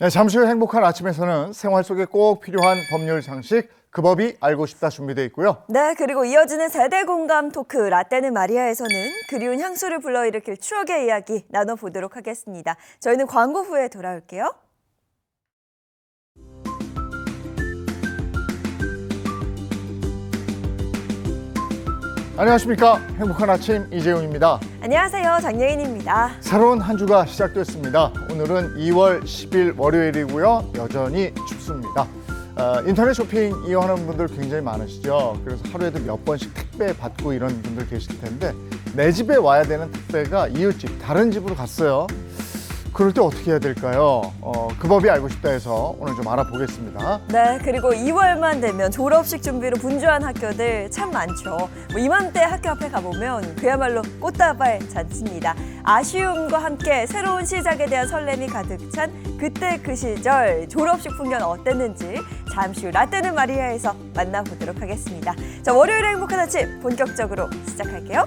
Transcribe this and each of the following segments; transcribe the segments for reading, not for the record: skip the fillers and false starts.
네, 잠시 후 행복한 아침에서는 생활 속에 꼭 필요한 법률 상식, 그 법이 알고 싶다 준비되어 있고요. 네, 그리고 이어지는 세대 공감 토크 라떼는 마리아에서는 그리운 향수를 불러일으킬 추억의 이야기 나눠보도록 하겠습니다. 저희는 광고 후에 돌아올게요. 안녕하십니까. 행복한 아침 이재용입니다. 안녕하세요, 장예인입니다. 새로운 한 주가 시작됐습니다. 오늘은 2월 10일 월요일이고요. 여전히 춥습니다. 인터넷 쇼핑 이용하는 분들 굉장히 많으시죠. 그래서 하루에도 몇 번씩 택배 받고 이런 분들 계실 텐데 내 집에 와야 되는 택배가 이웃집, 다른 집으로 갔어요. 그럴 때 어떻게 해야 될까요? 그 법이 알고 싶다 해서 오늘 좀 알아보겠습니다. 네, 그리고 2월만 되면 졸업식 준비로 분주한 학교들 참 많죠. 이맘때 학교 앞에 가보면 그야말로 꽃다발 잔치입니다. 아쉬움과 함께 새로운 시작에 대한 설렘이 가득 찬 그때 그 시절 졸업식 풍경 어땠는지 잠시 후 라떼는 마리아에서 만나보도록 하겠습니다. 자, 월요일에 행복한 아침 본격적으로 시작할게요.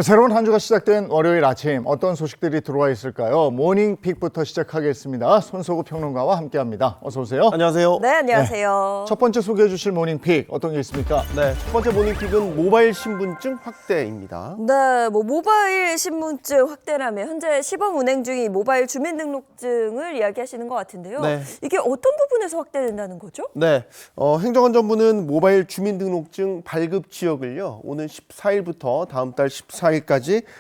새로운 한 주가 시작된 월요일 아침 어떤 소식들이 들어와 있을까요? 모닝픽부터 시작하겠습니다. 손석구 평론가와 함께합니다. 어서 오세요. 안녕하세요. 네, 안녕하세요. 첫 번째 소개해 주실 모닝픽 어떤 게 있습니까? 네, 첫 번째 모닝픽은 모바일 신분증 확대입니다. 네, 모바일 신분증 확대라면 현재 시범 운행 중인 모바일 주민등록증을 이야기하시는 것 같은데요. 네. 이게 어떤 부분에서 확대된다는 거죠? 네, 행정안전부는 모바일 주민등록증 발급 지역을요, 오는 14일부터 다음 달 14일까지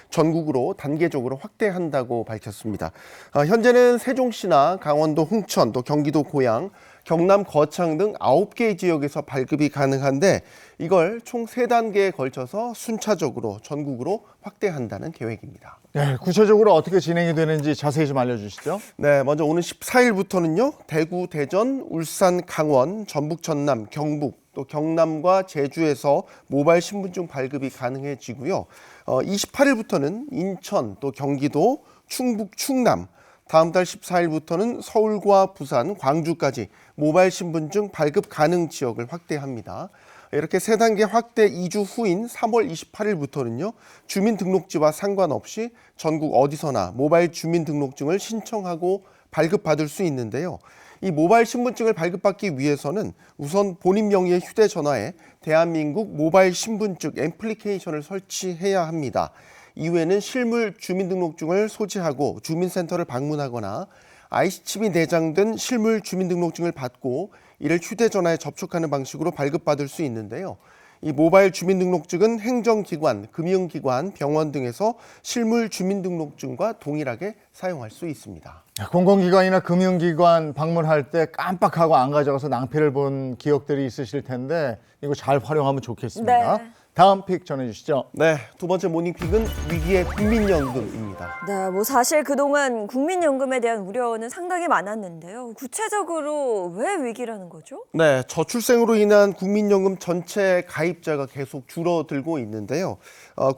전국으로 단계적으로 확대한다고 밝혔습니다. 현재는 세종시나 강원도 홍천, 또 경기도 고양, 경남 거창 등 9개 지역에서 발급이 가능한데 이걸 총 3단계에 걸쳐서 순차적으로 전국으로 확대한다는 계획입니다. 네, 구체적으로 어떻게 진행이 되는지 자세히 좀 알려주시죠. 네, 먼저 오는 14일부터는요, 대구, 대전, 울산, 강원, 전북, 전남, 경북, 또 경남과 제주에서 모바일 신분증 발급이 가능해지고요. 28일부터는 인천, 또 경기도, 충북, 충남, 다음 달 14일부터는 서울과 부산, 광주까지 모바일 신분증 발급 가능 지역을 확대합니다. 이렇게 3단계 확대 2주 후인 3월 28일부터는요, 주민등록지와 상관없이 전국 어디서나 모바일 주민등록증을 신청하고 발급받을 수 있는데요. 이 모바일 신분증을 발급받기 위해서는 우선 본인 명의의 휴대전화에 대한민국 모바일 신분증 애플리케이션을 설치해야 합니다. 이후에는 실물 주민등록증을 소지하고 주민센터를 방문하거나 IC칩이 내장된 실물 주민등록증을 받고 이를 휴대전화에 접촉하는 방식으로 발급받을 수 있는데요. 이 모바일 주민등록증은 행정기관, 금융기관, 병원 등에서 실물 주민등록증과 동일하게 사용할 수 있습니다. 공공기관이나 금융기관 방문할 때 깜빡하고 안 가져가서 낭패를 본 기억들이 있으실 텐데 이거 잘 활용하면 좋겠습니다. 네. 다음 픽 전해주시죠. 네, 두 번째 모닝픽은 위기의 국민연금입니다. 네, 사실 그동안 국민연금에 대한 우려는 상당히 많았는데요. 구체적으로 왜 위기라는 거죠? 네, 저출생으로 인한 국민연금 전체 가입자가 계속 줄어들고 있는데요.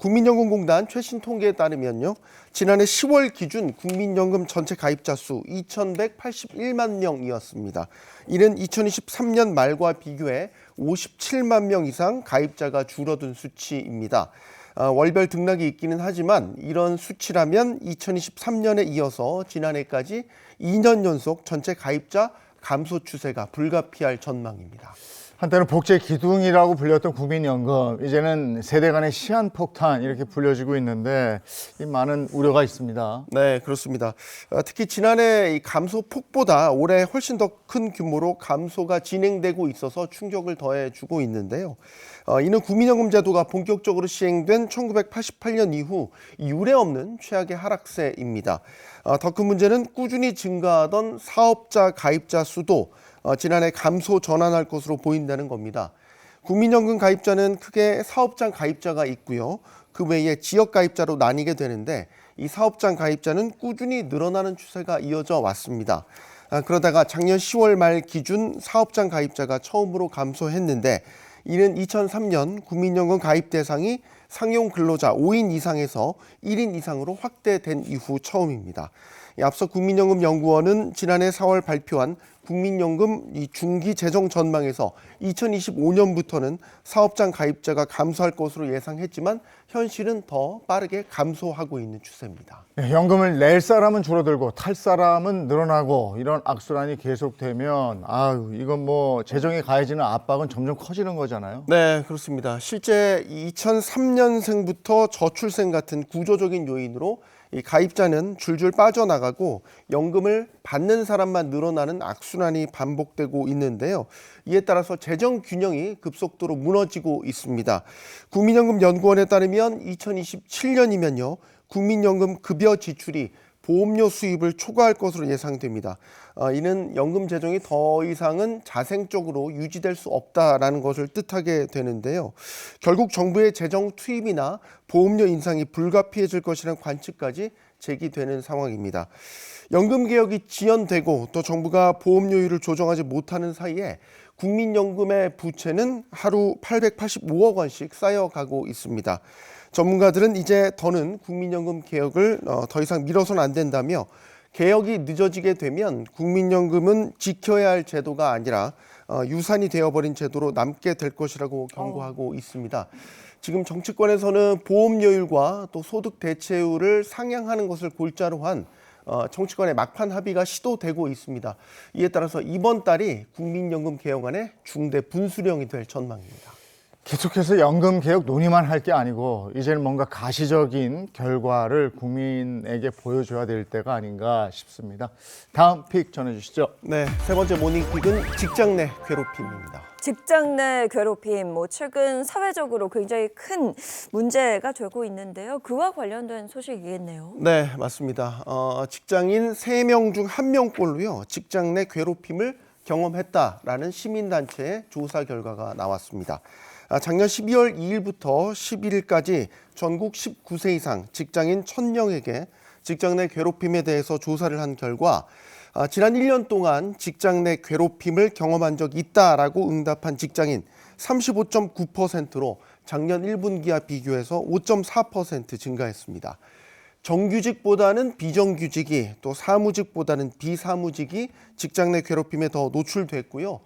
국민연금공단 최신 통계에 따르면요, 지난해 10월 기준 국민연금 전체 가입자 수 2,181만 명이었습니다. 이는 2023년 말과 비교해 57만 명 이상 가입자가 줄어든 수치입니다. 월별 등락이 있기는 하지만 이런 수치라면 2023년에 이어서 지난해까지 2년 연속 전체 가입자 감소 추세가 불가피할 전망입니다. 한때는 복제 기둥이라고 불렸던 국민연금, 이제는 세대 간의 시한폭탄 이렇게 불려지고 있는데 이 많은 우려가 있습니다. 네, 그렇습니다. 특히 지난해 이 감소폭보다 올해 훨씬 더 큰 규모로 감소가 진행되고 있어서 충격을 더해주고 있는데요. 이는 국민연금 제도가 본격적으로 시행된 1988년 이후 유례없는 최악의 하락세입니다. 더 큰 문제는 꾸준히 증가하던 사업자 가입자 수도 지난해 감소 전환할 것으로 보인다는 겁니다. 국민연금 가입자는 크게 사업장 가입자가 있고요. 그 외에 지역 가입자로 나뉘게 되는데 이 사업장 가입자는 꾸준히 늘어나는 추세가 이어져 왔습니다. 그러다가 작년 10월 말 기준 사업장 가입자가 처음으로 감소했는데 이는 2003년 국민연금 가입 대상이 상용 근로자 5인 이상에서 1인 이상으로 확대된 이후 처음입니다. 앞서 국민연금연구원은 지난해 4월 발표한 국민연금 이 중기 재정 전망에서 2025년부터는 사업장 가입자가 감소할 것으로 예상했지만 현실은 더 빠르게 감소하고 있는 추세입니다. 연금을 낼 사람은 줄어들고 탈 사람은 늘어나고 이런 악순환이 계속되면 이건 뭐 재정에 가해지는 압박은 점점 커지는 거잖아요. 네, 그렇습니다. 실제 2003년생부터 저출생 같은 구조적인 요인으로 이 가입자는 줄줄 빠져나가고 연금을 받는 사람만 늘어나는 악순환이 반복되고 있는데요. 이에 따라서 재정 균형이 급속도로 무너지고 있습니다. 국민연금연구원에 따르면 2027년이면요. 국민연금 급여 지출이 보험료 수입을 초과할 것으로 예상됩니다. 이는 연금 재정이 더 이상은 자생적으로 유지될 수 없다라는 것을 뜻하게 되는데요. 결국 정부의 재정 투입이나 보험료 인상이 불가피해질 것이라는 관측까지 제기되는 상황입니다. 연금 개혁이 지연되고 또 정부가 보험료율을 조정하지 못하는 사이에 국민연금의 부채는 하루 885억 원씩 쌓여가고 있습니다. 전문가들은 이제 더는 국민연금 개혁을 더 이상 미뤄서는 안 된다며 개혁이 늦어지게 되면 국민연금은 지켜야 할 제도가 아니라 유산이 되어버린 제도로 남게 될 것이라고 경고하고 있습니다. 지금 정치권에서는 보험료율과 또 소득 대체율을 상향하는 것을 골자로 한 정치권의 막판 합의가 시도되고 있습니다. 이에 따라서 이번 달이 국민연금 개혁안의 중대 분수령이 될 전망입니다. 계속해서 연금 개혁 논의만 할 게 아니고 이제는 뭔가 가시적인 결과를 국민에게 보여줘야 될 때가 아닌가 싶습니다. 다음 픽 전해주시죠. 네, 세 번째 모닝픽은 직장 내 괴롭힘입니다. 직장 내 괴롭힘, 최근 사회적으로 굉장히 큰 문제가 되고 있는데요. 그와 관련된 소식이겠네요. 네, 맞습니다. 직장인 3명 중 1명꼴로요. 직장 내 괴롭힘을 경험했다라는 시민단체의 조사 결과가 나왔습니다. 작년 12월 2일부터 11일까지 전국 19세 이상 직장인 1,000명에게 직장 내 괴롭힘에 대해서 조사를 한 결과 지난 1년 동안 직장 내 괴롭힘을 경험한 적이 있다라고 응답한 직장인 35.9%로 작년 1분기와 비교해서 5.4% 증가했습니다. 정규직보다는 비정규직이 또 사무직보다는 비사무직이 직장 내 괴롭힘에 더 노출됐고요.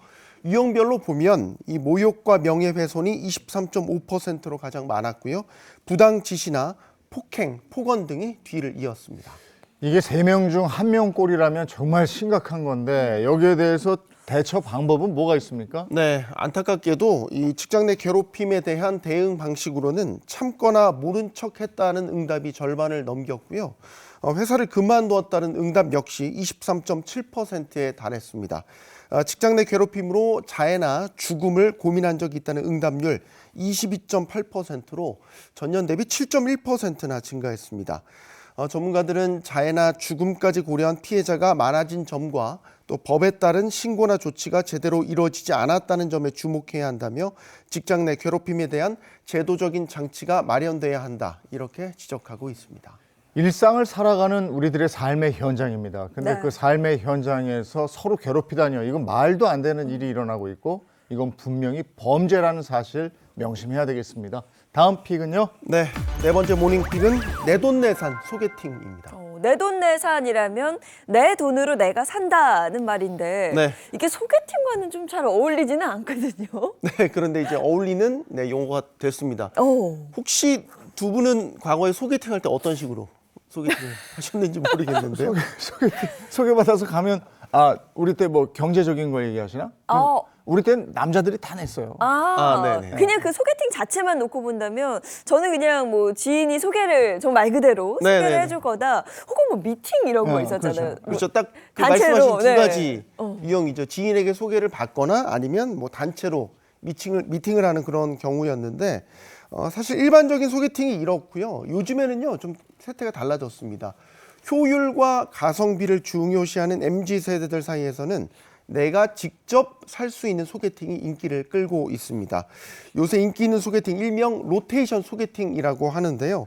유형별로 보면 이 모욕과 명예훼손이 23.5%로 가장 많았고요. 부당 지시나 폭행, 폭언 등이 뒤를 이었습니다. 이게 3명 중 1명 꼴이라면 정말 심각한 건데 여기에 대해서 대처 방법은 뭐가 있습니까? 네, 안타깝게도 이 직장 내 괴롭힘에 대한 대응 방식으로는 참거나 모른 척했다는 응답이 절반을 넘겼고요. 회사를 그만두었다는 응답 역시 23.7%에 달했습니다. 직장 내 괴롭힘으로 자해나 죽음을 고민한 적이 있다는 응답률 22.8%로 전년 대비 7.1%나 증가했습니다. 전문가들은 자해나 죽음까지 고려한 피해자가 많아진 점과 또 법에 따른 신고나 조치가 제대로 이루어지지 않았다는 점에 주목해야 한다며 직장 내 괴롭힘에 대한 제도적인 장치가 마련돼야 한다 이렇게 지적하고 있습니다. 일상을 살아가는 우리들의 삶의 현장입니다. 근데 네. 그 삶의 현장에서 서로 괴롭히다니요. 이건 말도 안 되는 일이 일어나고 있고 이건 분명히 범죄라는 사실 명심해야 되겠습니다. 다음 픽은요. 네, 네 번째 모닝픽은 내돈내산 소개팅입니다. 내돈내산이라면 내 돈으로 내가 산다는 말인데 네. 이게 소개팅과는 좀 잘 어울리지는 않거든요. 네, 그런데 이제 어울리는 용어가 됐습니다. 오. 혹시 두 분은 과거에 소개팅할 때 어떤 식으로 소개팅을 하셨는지 모르겠는데요. 소개받아서 가면 우리 때 뭐 경제적인 걸 얘기하시나? 우리 땐 남자들이 다 냈어요. 네네. 그냥 그 소개팅 자체만 놓고 본다면 저는 그냥 뭐 지인이 소개를 좀 말 그대로 소개를 네네네. 해줄 거다. 혹은 뭐 미팅 이런 거 있었잖아요. 그렇죠. 딱 그 단체로, 말씀하신 두 네. 가지 유형이죠. 지인에게 소개를 받거나 아니면 뭐 단체로 미팅을 하는 그런 경우였는데 사실 일반적인 소개팅이 이렇고요. 요즘에는요 좀 세태가 달라졌습니다. 효율과 가성비를 중요시하는 MZ세대들 사이에서는 내가 직접 살 수 있는 소개팅이 인기를 끌고 있습니다. 요새 인기 있는 소개팅 일명 로테이션 소개팅이라고 하는데요.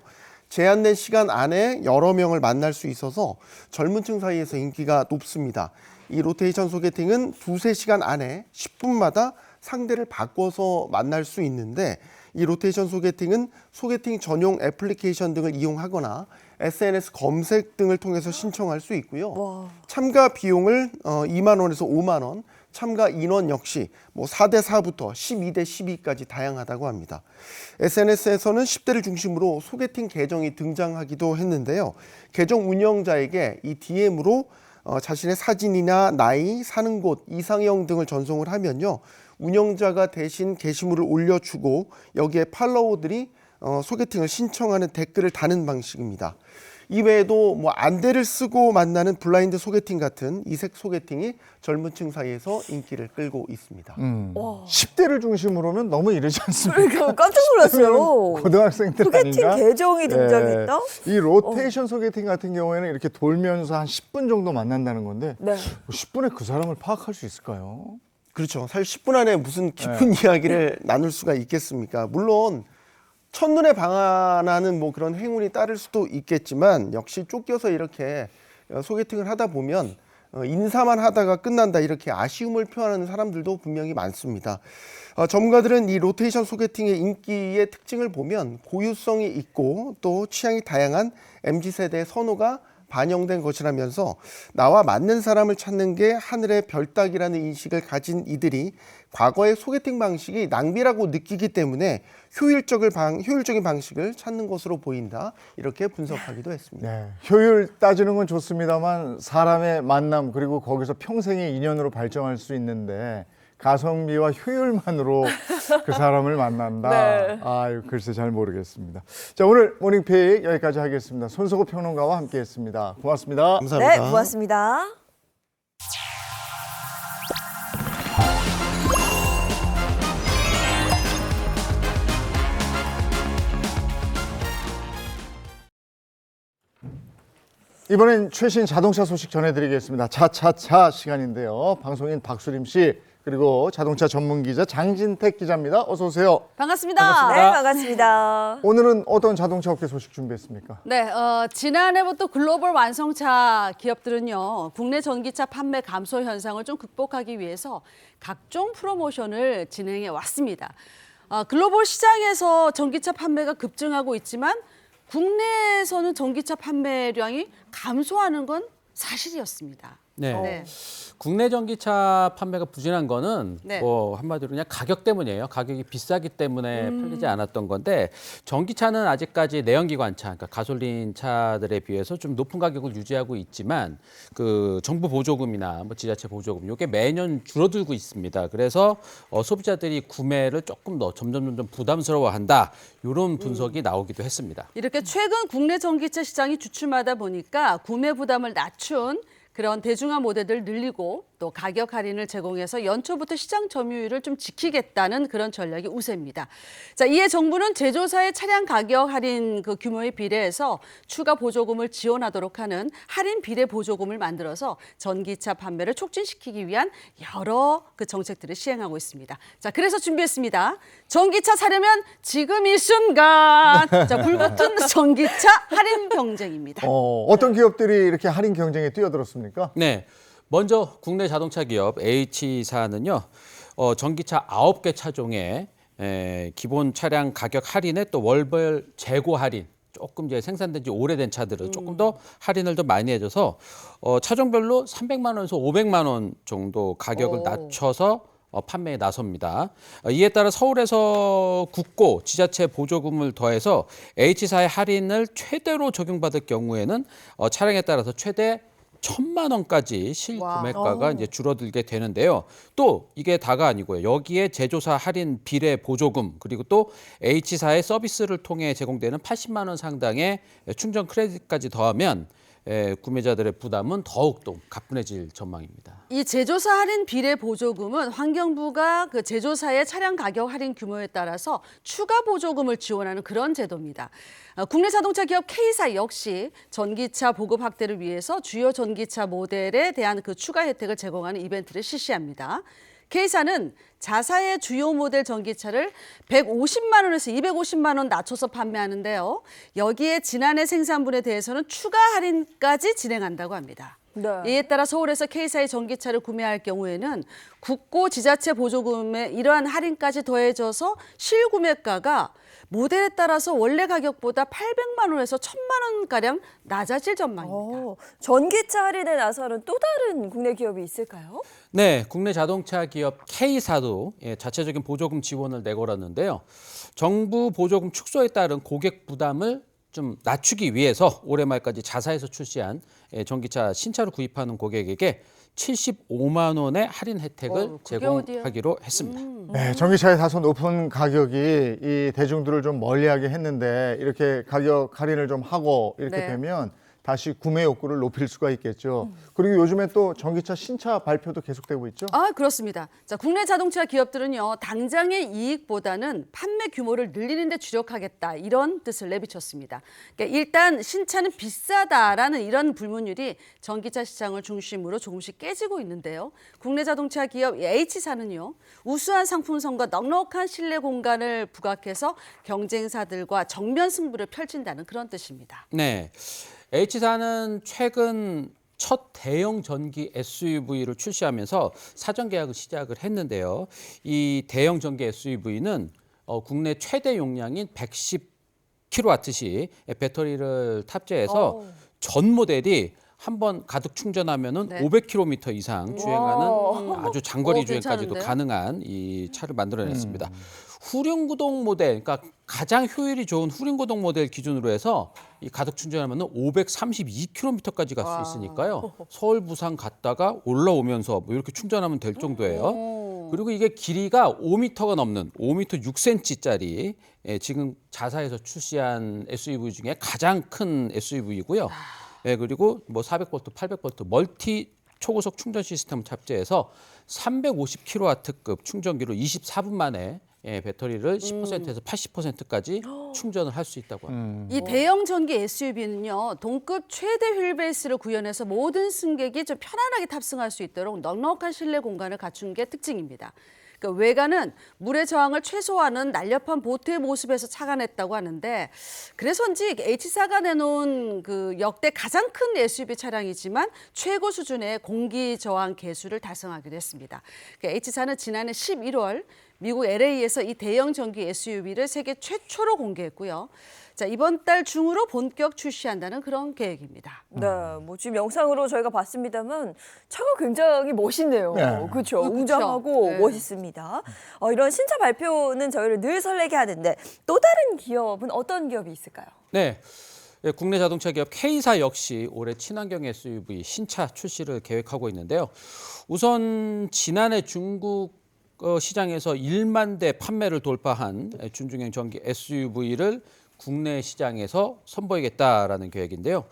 제한된 시간 안에 여러 명을 만날 수 있어서 젊은 층 사이에서 인기가 높습니다. 이 로테이션 소개팅은 2-3시간 안에 10분마다 상대를 바꿔서 만날 수 있는데 이 로테이션 소개팅은 소개팅 전용 애플리케이션 등을 이용하거나 SNS 검색 등을 통해서 신청할 수 있고요. 와. 참가 비용을 2만 원에서 5만 원, 참가 인원 역시 뭐 4대 4부터 12대 12까지 다양하다고 합니다. SNS에서는 10대를 중심으로 소개팅 계정이 등장하기도 했는데요. 계정 운영자에게 이 DM으로 자신의 사진이나 나이, 사는 곳, 이상형 등을 전송을 하면요. 운영자가 대신 게시물을 올려주고 여기에 팔로워들이 소개팅을 신청하는 댓글을 다는 방식입니다. 이외에도 뭐 안대를 쓰고 만나는 블라인드 소개팅 같은 이색 소개팅이 젊은 층 사이에서 인기를 끌고 있습니다. 10대를 중심으로면 너무 이르지 않습니까? 그러니까 깜짝 놀랐어요. 고등학생들 소개팅 아닌가? 계정이 등장했다? 이 로테이션 소개팅 같은 경우에는 이렇게 돌면서 한 10분 정도 만난다는 건데 네. 10분에 그 사람을 파악할 수 있을까요? 그렇죠. 사실 10분 안에 무슨 깊은 이야기를 나눌 수가 있겠습니까? 물론 첫눈에 반하는 뭐 그런 행운이 따를 수도 있겠지만 역시 쫓겨서 이렇게 소개팅을 하다 보면 인사만 하다가 끝난다 이렇게 아쉬움을 표하는 사람들도 분명히 많습니다. 전문가들은 이 로테이션 소개팅의 인기의 특징을 보면 고유성이 있고 또 취향이 다양한 MZ세대의 선호가 반영된 것이라면서 나와 맞는 사람을 찾는 게 하늘의 별 따기라는 인식을 가진 이들이 과거의 소개팅 방식이 낭비라고 느끼기 때문에 효율적인 방식을 찾는 것으로 보인다 이렇게 분석하기도 했습니다. 네, 효율 따지는 건 좋습니다만 사람의 만남 그리고 거기서 평생의 인연으로 발전할 수 있는데 가성비와 효율만으로 그 사람을 만난다. 네. 아유, 글쎄 잘 모르겠습니다. 자, 오늘 모닝페이 여기까지 하겠습니다. 손석구 평론가와 함께했습니다. 고맙습니다. 감사합니다. 네, 고맙습니다. 이번엔 최신 자동차 소식 전해드리겠습니다. 차차차 시간인데요. 방송인 박수림 씨 그리고 자동차 전문 기자 장진택 기자입니다. 어서 오세요. 반갑습니다. 네, 반갑습니다. 오늘은 어떤 자동차 업계 소식 준비했습니까? 네, 지난해부터 글로벌 완성차 기업들은요, 국내 전기차 판매 감소 현상을 좀 극복하기 위해서 각종 프로모션을 진행해 왔습니다. 글로벌 시장에서 전기차 판매가 급증하고 있지만 국내에서는 전기차 판매량이 감소하는 건 사실이었습니다. 네. 국내 전기차 판매가 부진한 거는 네. 뭐 한마디로 그냥 가격 때문이에요. 가격이 비싸기 때문에 팔리지 않았던 건데 전기차는 아직까지 내연기관차, 그러니까 가솔린 차들에 비해서 좀 높은 가격을 유지하고 있지만 그 정부 보조금이나 뭐 지자체 보조금 이게 매년 줄어들고 있습니다. 그래서 소비자들이 구매를 조금 더 점점 부담스러워한다. 이런 분석이 나오기도 했습니다. 이렇게 최근 국내 전기차 시장이 주춤하다 보니까 구매 부담을 낮춘 그런 대중화 모델들 늘리고 또 가격 할인을 제공해서 연초부터 시장 점유율을 좀 지키겠다는 그런 전략이 우세입니다. 자, 이에 정부는 제조사의 차량 가격 할인 그 규모에 비례해서 추가 보조금을 지원하도록 하는 할인 비례 보조금을 만들어서 전기차 판매를 촉진시키기 위한 여러 그 정책들을 시행하고 있습니다. 자, 그래서 준비했습니다. 전기차 사려면 지금 이 순간. 자, 불붙은 전기차 할인 경쟁입니다. 어떤 기업들이 이렇게 할인 경쟁에 뛰어들었습니까? 네. 먼저 국내 자동차 기업 H사는요. 전기차 9개 차종에 기본 차량 가격 할인에 또 월별 재고 할인 조금 이제 생산된 지 오래된 차들은 조금 더 할인을 더 많이 해줘서 차종별로 300만 원에서 500만 원 정도 가격을 낮춰서 판매에 나섭니다. 이에 따라 서울에서 국고, 지자체 보조금을 더해서 H사의 할인을 최대로 적용받을 경우에는 차량에 따라서 최대 1,000만 원까지 실구매가가 이제 줄어들게 되는데요. 또 이게 다가 아니고요. 여기에 제조사 할인 비례 보조금 그리고 또 H사의 서비스를 통해 제공되는 80만 원 상당의 충전 크레딧까지 더하면 구매자들의 부담은 더욱더 가뿐해질 전망입니다. 이 제조사 할인 비례 보조금은 환경부가 그 제조사의 차량 가격 할인 규모에 따라서 추가 보조금을 지원하는 그런 제도입니다. 국내 자동차 기업 K사 역시 전기차 보급 확대를 위해서 주요 전기차 모델에 대한 그 추가 혜택을 제공하는 이벤트를 실시합니다. K사는 자사의 주요 모델 전기차를 150만 원에서 250만 원 낮춰서 판매하는데요. 여기에 지난해 생산분에 대해서는 추가 할인까지 진행한다고 합니다. 네. 이에 따라 서울에서 K사의 전기차를 구매할 경우에는 국고 지자체 보조금에 이러한 할인까지 더해져서 실구매가가 모델에 따라서 원래 가격보다 800만 원에서 1,000만 원가량 낮아질 전망입니다. 전기차 할인에 나서는 또 다른 국내 기업이 있을까요? 네, 국내 자동차 기업 K사도 자체적인 보조금 지원을 내걸었는데요. 정부 보조금 축소에 따른 고객 부담을 좀 낮추기 위해서 올해 말까지 자사에서 출시한 전기차 신차로 구입하는 고객에게 75만 원의 할인 혜택을 그게 제공하기로 했습니다. 네, 전기차의 다소 높은 가격이 이 대중들을 좀 멀리하게 했는데 이렇게 가격 할인을 좀 하고 이렇게 네. 되면 다시 구매 욕구를 높일 수가 있겠죠. 그리고 요즘에 또 전기차 신차 발표도 계속되고 있죠. 아, 그렇습니다. 자, 국내 자동차 기업들은요, 당장의 이익보다는 판매 규모를 늘리는 데 주력하겠다, 이런 뜻을 내비쳤습니다. 그러니까 일단 신차는 비싸다라는 이런 불문율이 전기차 시장을 중심으로 조금씩 깨지고 있는데요. 국내 자동차 기업 H사는요, 우수한 상품성과 넉넉한 실내 공간을 부각해서 경쟁사들과 정면 승부를 펼친다는 그런 뜻입니다. 네, H사는 최근 첫 대형 전기 SUV를 출시하면서 사전 계약을 시작을 했는데요. 이 대형 전기 SUV는 국내 최대 용량인 110kW시 배터리를 탑재해서 전 모델이 한번 가득 충전하면은 네. 500km 이상 주행하는 아주 장거리 주행까지도 괜찮은데요? 가능한 이 차를 만들어냈습니다. 후륜구동 모델, 그러니까 가장 효율이 좋은 후륜구동 모델 기준으로 해서 이 가득 충전하면은 532km까지 갈 수 있으니까요. 서울, 부산 갔다가 올라오면서 뭐 이렇게 충전하면 될 정도예요. 그리고 이게 길이가 5m가 넘는 5m 6cm짜리 지금 자사에서 출시한 SUV 중에 가장 큰 SUV이고요. 그리고 뭐 400V, 800V 멀티 초고속 충전 시스템을 탑재해서 350kW급 충전기로 24분 만에 배터리를 10%에서 80%까지 충전을 할 수 있다고 합니다. 이 대형 전기 SUV는요, 동급 최대 휠베이스를 구현해서 모든 승객이 좀 편안하게 탑승할 수 있도록 넉넉한 실내 공간을 갖춘 게 특징입니다. 그러니까 외관은 물의 저항을 최소화하는 날렵한 보트의 모습에서 착안했다고 하는데, 그래서인지 H사가 내놓은 그 역대 가장 큰 SUV 차량이지만 최고 수준의 공기 저항 계수를 달성하기도 했습니다. 그러니까 H사는 지난해 11월 미국 LA에서 이 대형 전기 SUV를 세계 최초로 공개했고요. 자, 이번 달 중으로 본격 출시한다는 그런 계획입니다. 네, 뭐 지금 영상으로 저희가 봤습니다만 차가 굉장히 멋있네요. 네. 그렇죠. 그쵸. 웅장하고 네. 멋있습니다. 이런 신차 발표는 저희를 늘 설레게 하는데 또 다른 기업은 어떤 기업이 있을까요? 네. 국내 자동차 기업 K사 역시 올해 친환경 SUV 신차 출시를 계획하고 있는데요. 우선 지난해 중국 시장에서 1만 대 판매를 돌파한 준중형 전기 SUV를 국내 시장에서 선보이겠다라는 계획인데요.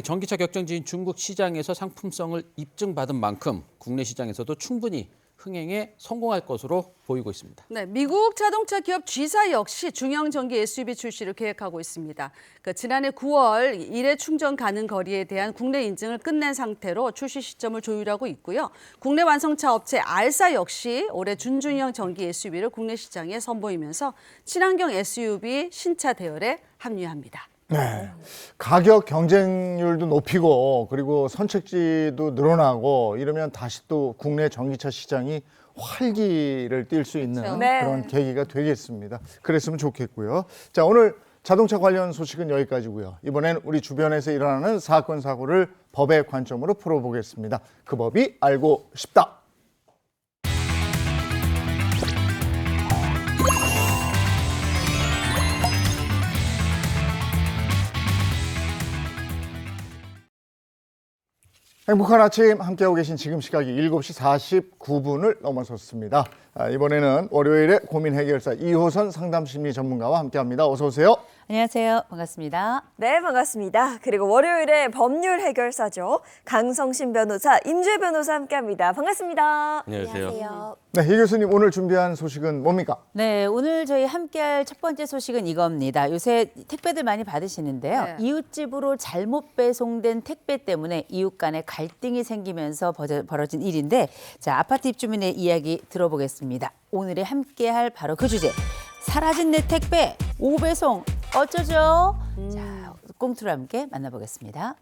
전기차 격전지인 중국 시장에서 상품성을 입증받은 만큼 국내 시장에서도 충분히 흥행에 성공할 것으로 보이고 있습니다. 네, 미국 자동차 기업 G사 역시 중형 전기 SUV 출시를 계획하고 있습니다. 지난해 9월 일회 충전 가능 거리에 대한 국내 인증을 끝낸 상태로 출시 시점을 조율하고 있고요. 국내 완성차 업체 R사 역시 올해 준중형 전기 SUV를 국내 시장에 선보이면서 친환경 SUV 신차 대열에 합류합니다. 네. 가격 경쟁률도 높이고 그리고 선택지도 늘어나고 이러면 다시 또 국내 전기차 시장이 활기를 띨 수 있는 그렇죠. 네. 그런 계기가 되겠습니다. 그랬으면 좋겠고요. 자, 오늘 자동차 관련 소식은 여기까지고요. 이번엔 우리 주변에서 일어나는 사건 사고를 법의 관점으로 풀어보겠습니다. 그 법이 알고 싶다. 행복한 아침 함께하고 계신 지금 시각이 7시 49분을 넘어섰습니다. 이번에는 월요일에 고민 해결사 이호선 상담심리 전문가와 함께합니다. 어서 오세요. 안녕하세요. 반갑습니다. 네, 반갑습니다. 그리고 월요일에 법률 해결사죠. 강성신 변호사, 임주혜 변호사 함께합니다. 반갑습니다. 안녕하세요. 네, 이 교수님 오늘 준비한 소식은 뭡니까? 네, 오늘 저희 함께할 첫 번째 소식은 이겁니다. 요새 택배들 많이 받으시는데요. 네. 이웃집으로 잘못 배송된 택배 때문에 이웃 간에 갈등이 생기면서 벌어진 일인데, 자, 아파트 입주민의 이야기 들어보겠습니다. 오늘의 함께할 바로 그 주제. 사라진 내 택배 오배송 어쩌죠? 자, 꽁트로 함께 만나보겠습니다.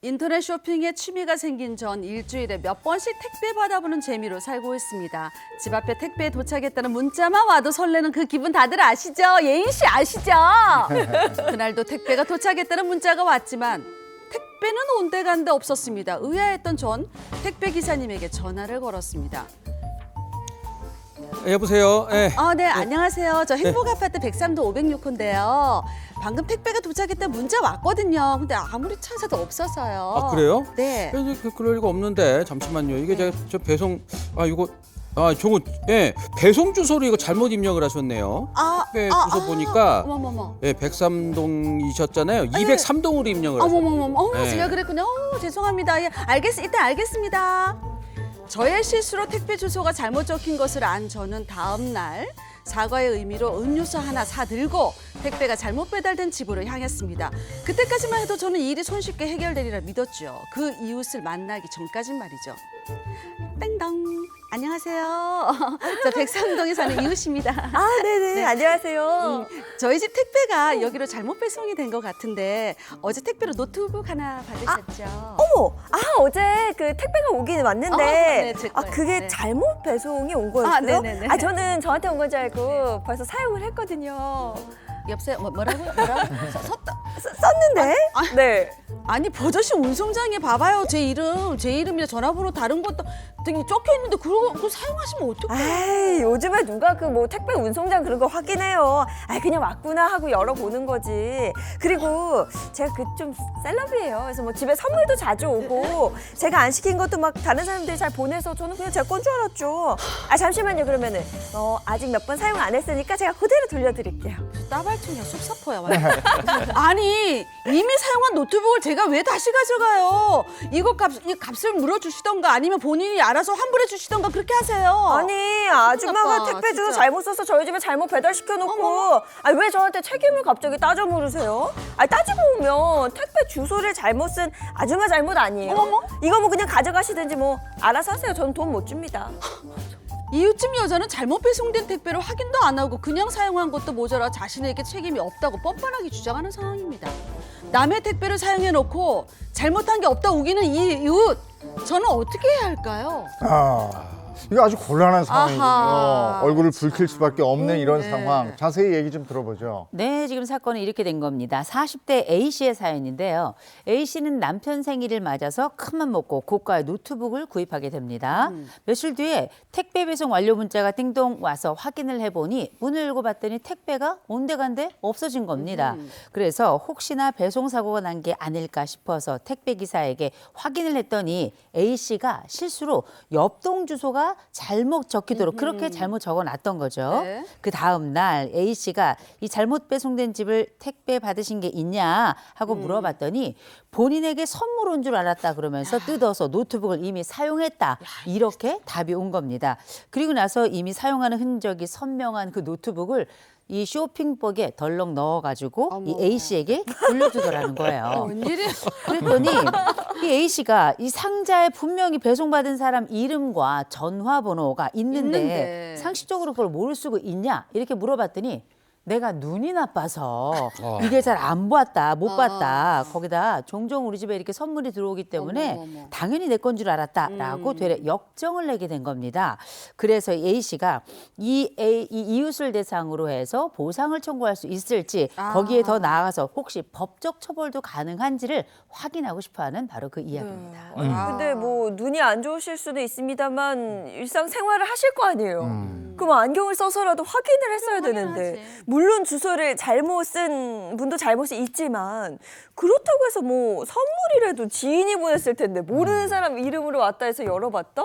인터넷 쇼핑에 취미가 생긴 전 일주일에 몇 번씩 택배 받아보는 재미로 살고 있습니다. 집 앞에 택배에 도착했다는 문자만 와도 설레는 그 기분 다들 아시죠? 예인 씨 아시죠? 그날도 택배가 도착했다는 문자가 왔지만 택배는 온데간데 없었습니다. 의아했던 전 택배 기사님에게 전화를 걸었습니다. 여보세요. 예. 네, 안녕하세요. 저 행복아파트 103도 506호인데요. 방금 택배가 도착했다 문자 왔거든요. 근데 아무리 찾아도 없어서요. 아, 그래요? 네. 그럴 리가 없는데 잠시만요. 이게 제가 저 배송 저거 배송 주소를 이거 잘못 입력을 하셨네요. 택배 주소 보니까 어머머머. 103동이셨잖아요. 203동으로 입력을 하셨어요. 어머머머. 네. 제가 그랬군요. 죄송합니다. 예, 일단 알겠습니다. 저의 실수로 택배 주소가 잘못 적힌 것을 안 저는 다음 날 사과의 의미로 음료수 하나 사들고 택배가 잘못 배달된 집으로 향했습니다. 그때까지만 해도 저는 일이 손쉽게 해결되리라 믿었죠. 그 이웃을 만나기 전까진 말이죠. 땡당. 안녕하세요. 저 103동에 사는 이웃입니다. 네네. 안녕하세요. 저희 집 택배가 여기로 잘못 배송이 된 것 같은데 어제 택배로 노트북 하나 받으셨죠? 어머, 어제 그 택배가 오긴 왔는데, 네, 제 거예요. 그게 네. 잘못 배송이 온 거였어요? 네네네. 저는 저한테 온 건 줄 알고 벌써 사용을 했거든요. 여보세요? 뭐라고? 썼는데? 네. 아니 버젓이 운송장에 봐봐요. 제 이름이나 전화번호 다른 것도 되게 적혀 있는데 그거 사용하시면 어떡해요? 요즘에 누가 그 뭐 택배 운송장 그런 거 확인해요. 그냥 왔구나 하고 열어보는 거지. 그리고 제가 그 좀 셀럽이에요. 그래서 뭐 집에 선물도 자주 오고 제가 안 시킨 것도 막 다른 사람들이 잘 보내서 저는 그냥 제 건 줄 알았죠. 잠시만요. 그러면은 아직 몇 번 사용 안 했으니까 제가 그대로 돌려드릴게요. 따발총이야 숲사포야 완전. 아니 이미 사용한 노트북을 제가 왜 다시 가져가요? 이 값을 물어주시던가 아니면 본인이 알아서 환불해 주시던가 그렇게 하세요. 아니 아줌마가 나빠, 택배 주소 진짜. 잘못 써서 저희 집에 잘못 배달시켜놓고 왜 저한테 책임을 갑자기 따져 물으세요? 따지고 보면 택배 주소를 잘못 쓴 아줌마 잘못 아니에요? 이거 뭐 그냥 가져가시든지 뭐 알아서 하세요. 저는 돈 못 줍니다. 이웃집 여자는 잘못 배송된 택배를 확인도 안 하고 그냥 사용한 것도 모자라 자신에게 책임이 없다고 뻔뻔하게 주장하는 상황입니다. 남의 택배를 사용해놓고 잘못한 게 없다 우기는 이 이웃, 저는 어떻게 해야 할까요? 이거 아주 곤란한 상황이군요. 아하. 얼굴을 붉힐 수밖에 없는 이런 네. 상황. 자세히 얘기 좀 들어보죠. 네, 지금 사건은 이렇게 된 겁니다. 40대 A씨의 사연인데요. A씨는 남편 생일을 맞아서 큰맘 먹고 고가의 노트북을 구입하게 됩니다. 며칠 뒤에 택배 배송 완료 문자가 띵동 와서 확인을 해보니 문을 열고 봤더니 택배가 온데간데 없어진 겁니다. 그래서 혹시나 배송 사고가 난 게 아닐까 싶어서 택배 기사에게 확인을 했더니 A씨가 실수로 옆동 주소가 잘못 적히도록 그렇게 잘못 적어놨던 거죠. 네. 그 다음 날 A씨가 이 잘못 배송된 집을 택배 받으신 게 있냐 하고 물어봤더니 본인에게 선물 온 줄 알았다 그러면서 뜯어서 노트북을 이미 사용했다 이렇게 답이 온 겁니다. 그리고 나서 이미 사용하는 흔적이 선명한 그 노트북을 이 쇼핑백에 덜렁 넣어가지고 이 A씨에게 돌려주더라는 거예요. 웬일이야? 그랬더니 이 A씨가 이 상자에 분명히 배송받은 사람 이름과 전화번호가 있는데 상식적으로 그걸 모를 수가 있냐 이렇게 물어봤더니 내가 눈이 나빠서 이게 잘 안 봤다, 못 봤다. 거기다 종종 우리 집에 이렇게 선물이 들어오기 때문에 어머. 당연히 내 건 줄 알았다라고 되레 역정을 내게 된 겁니다. 그래서 A씨가 이 이웃을 대상으로 해서 보상을 청구할 수 있을지 거기에 더 나아가서 혹시 법적 처벌도 가능한지를 확인하고 싶어하는 바로 그 이야기입니다. 근데 뭐 눈이 안 좋으실 수도 있습니다만 일상생활을 하실 거 아니에요. 그럼 안경을 써서라도 확인을 했어야 되는데 물론 주소를 잘못 쓴 분도 잘못이 있지만 그렇다고 해서 뭐 선물이라도 지인이 보냈을 텐데 모르는 사람 이름으로 왔다 해서 열어봤다?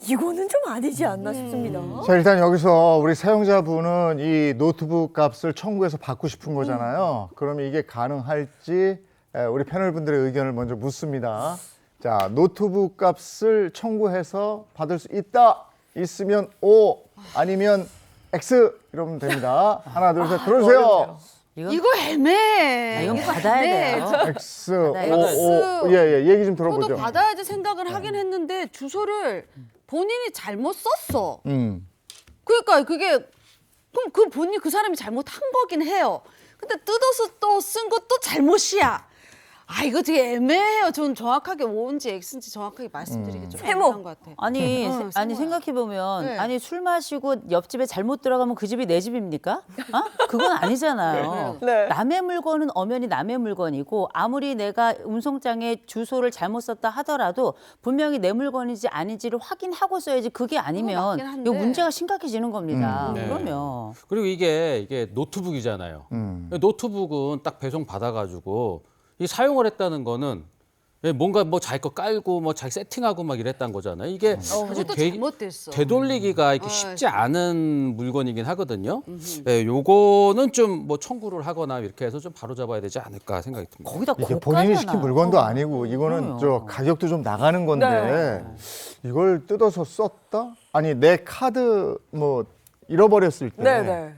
이거는 좀 아니지 않나 싶습니다. 자, 일단 여기서 우리 사용자분은 이 노트북 값을 청구해서 받고 싶은 거잖아요. 그러면 이게 가능할지 우리 패널분들의 의견을 먼저 묻습니다. 자, 노트북 값을 청구해서 받을 수 있다. 있으면 O, 아니면 X 이러면 됩니다. 하나, 둘, 셋, 들어주세요. 이거 애매해. 이건 받아야 돼요. X, O, O. 예, 얘기 좀 저도 들어보죠. 받아야지 생각을 하긴 했는데 주소를 본인이 잘못 썼어. 그러니까 그게 그럼 그 본인이 그 사람이 잘못한 거긴 해요. 근데 뜯어서 또 쓴 것도 잘못이야. 아 이거 되게 애매해요. 저는 정확하게 O인지 X인지 정확하게 말씀드리기 좀 세모. 애매한 것 같아요. 아니 어, 아니 세모야. 생각해 보면 네. 아니 술 마시고 옆집에 잘못 들어가면 그 집이 내 집입니까? 그건 아니잖아요. 네. 남의 물건은 엄연히 남의 물건이고 아무리 내가 운송장에 주소를 잘못 썼다 하더라도 분명히 내 물건인지 아닌지를 확인하고 써야지. 그게 아니면 맞긴 한데. 이거 문제가 심각해지는 겁니다. 네. 그러면 그리고 이게 노트북이잖아요. 노트북은 딱 배송 받아가지고 이 사용을 했다는 거는 뭔가 뭐 자기 거 깔고 뭐 자기 세팅하고 막 이랬다는 거잖아요. 이게 사실 그것도 잘못됐어. 되돌리기가 이렇게 쉽지 않은 물건이긴 하거든요. 네, 요거는 좀 뭐 청구를 하거나 이렇게 해서 좀 바로 잡아야 되지 않을까 생각이 듭니다. 거기다 이게 고가잖아. 본인이 시킨 물건도 아니고 이거는 그럼요. 저 가격도 좀 나가는 건데 이걸 뜯어서 썼다? 아니 내 카드 뭐 잃어버렸을 때 네네.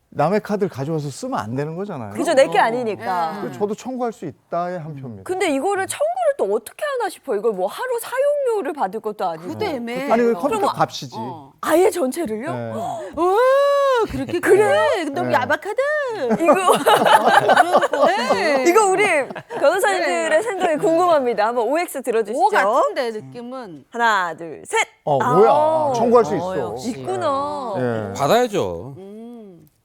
남의 카드를 가져와서 쓰면 안 되는 거잖아요. 그죠, 내게 아니니까. 그래서 저도 청구할 수 있다의 한 표입니다. 근데 이거를 청구를 또 어떻게 하나 싶어요. 이걸 뭐 하루 사용료를 받을 것도 아니고. 그것도 애매해요. 아니 그 컴퓨터 그럼 값이지. 아예 전체를요? 네. 오, 그렇게 그래. 너무 네. 야박하다. 이거 네. 이거 우리 변호사님들의 생각이 궁금합니다. 한번 OX O 들어주시죠. 같은데 느낌은. 하나, 둘, 셋. 뭐야? 청구할 수 있어. 역시. 있구나. 예. 받아야죠.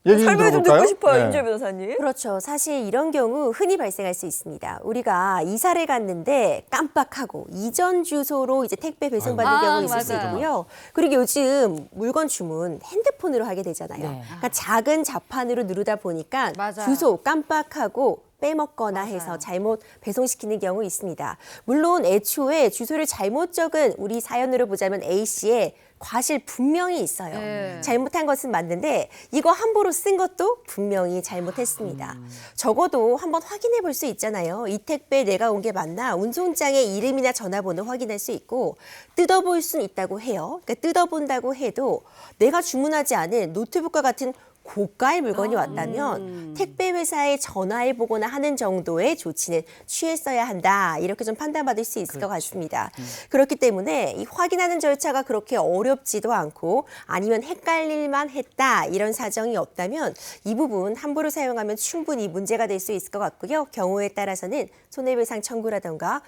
얘기 좀 설명 좀 들어볼까요? 듣고 싶어요, 네. 임재 변호사님. 그렇죠. 사실 이런 경우 흔히 발생할 수 있습니다. 우리가 이사를 갔는데 깜빡하고 이전 주소로 이제 택배 배송받는 아이고. 경우 아, 있을 수 맞아요. 있고요. 그리고 요즘 물건 주문 핸드폰으로 하게 되잖아요. 네. 그러니까 작은 자판으로 누르다 보니까 맞아요. 주소 깜빡하고 빼먹거나 해서 잘못 배송시키는 경우 있습니다. 물론 애초에 주소를 잘못 적은 우리 사연으로 보자면 A씨의 과실 분명히 있어요. 네. 잘못한 것은 맞는데 이거 함부로 쓴 것도 분명히 잘못했습니다. 적어도 한번 확인해 볼 수 있잖아요. 이 택배 내가 온 게 맞나? 운송장의 이름이나 전화번호 확인할 수 있고 뜯어볼 수는 있다고 해요. 그러니까 뜯어본다고 해도 내가 주문하지 않은 노트북과 같은 고가의 물건이 왔다면 택배 회사에 전화해 보거나 하는 정도의 조치는 취했어야 한다. 이렇게 좀 판단받을 수 있을 것 같습니다. 그렇기 때문에 이 확인하는 절차가 그렇게 어렵지도 않고 아니면 헷갈릴만 했다. 이런 사정이 없다면 이 부분 함부로 사용하면 충분히 문제가 될 수 있을 것 같고요. 경우에 따라서는 손해배상 청구라던가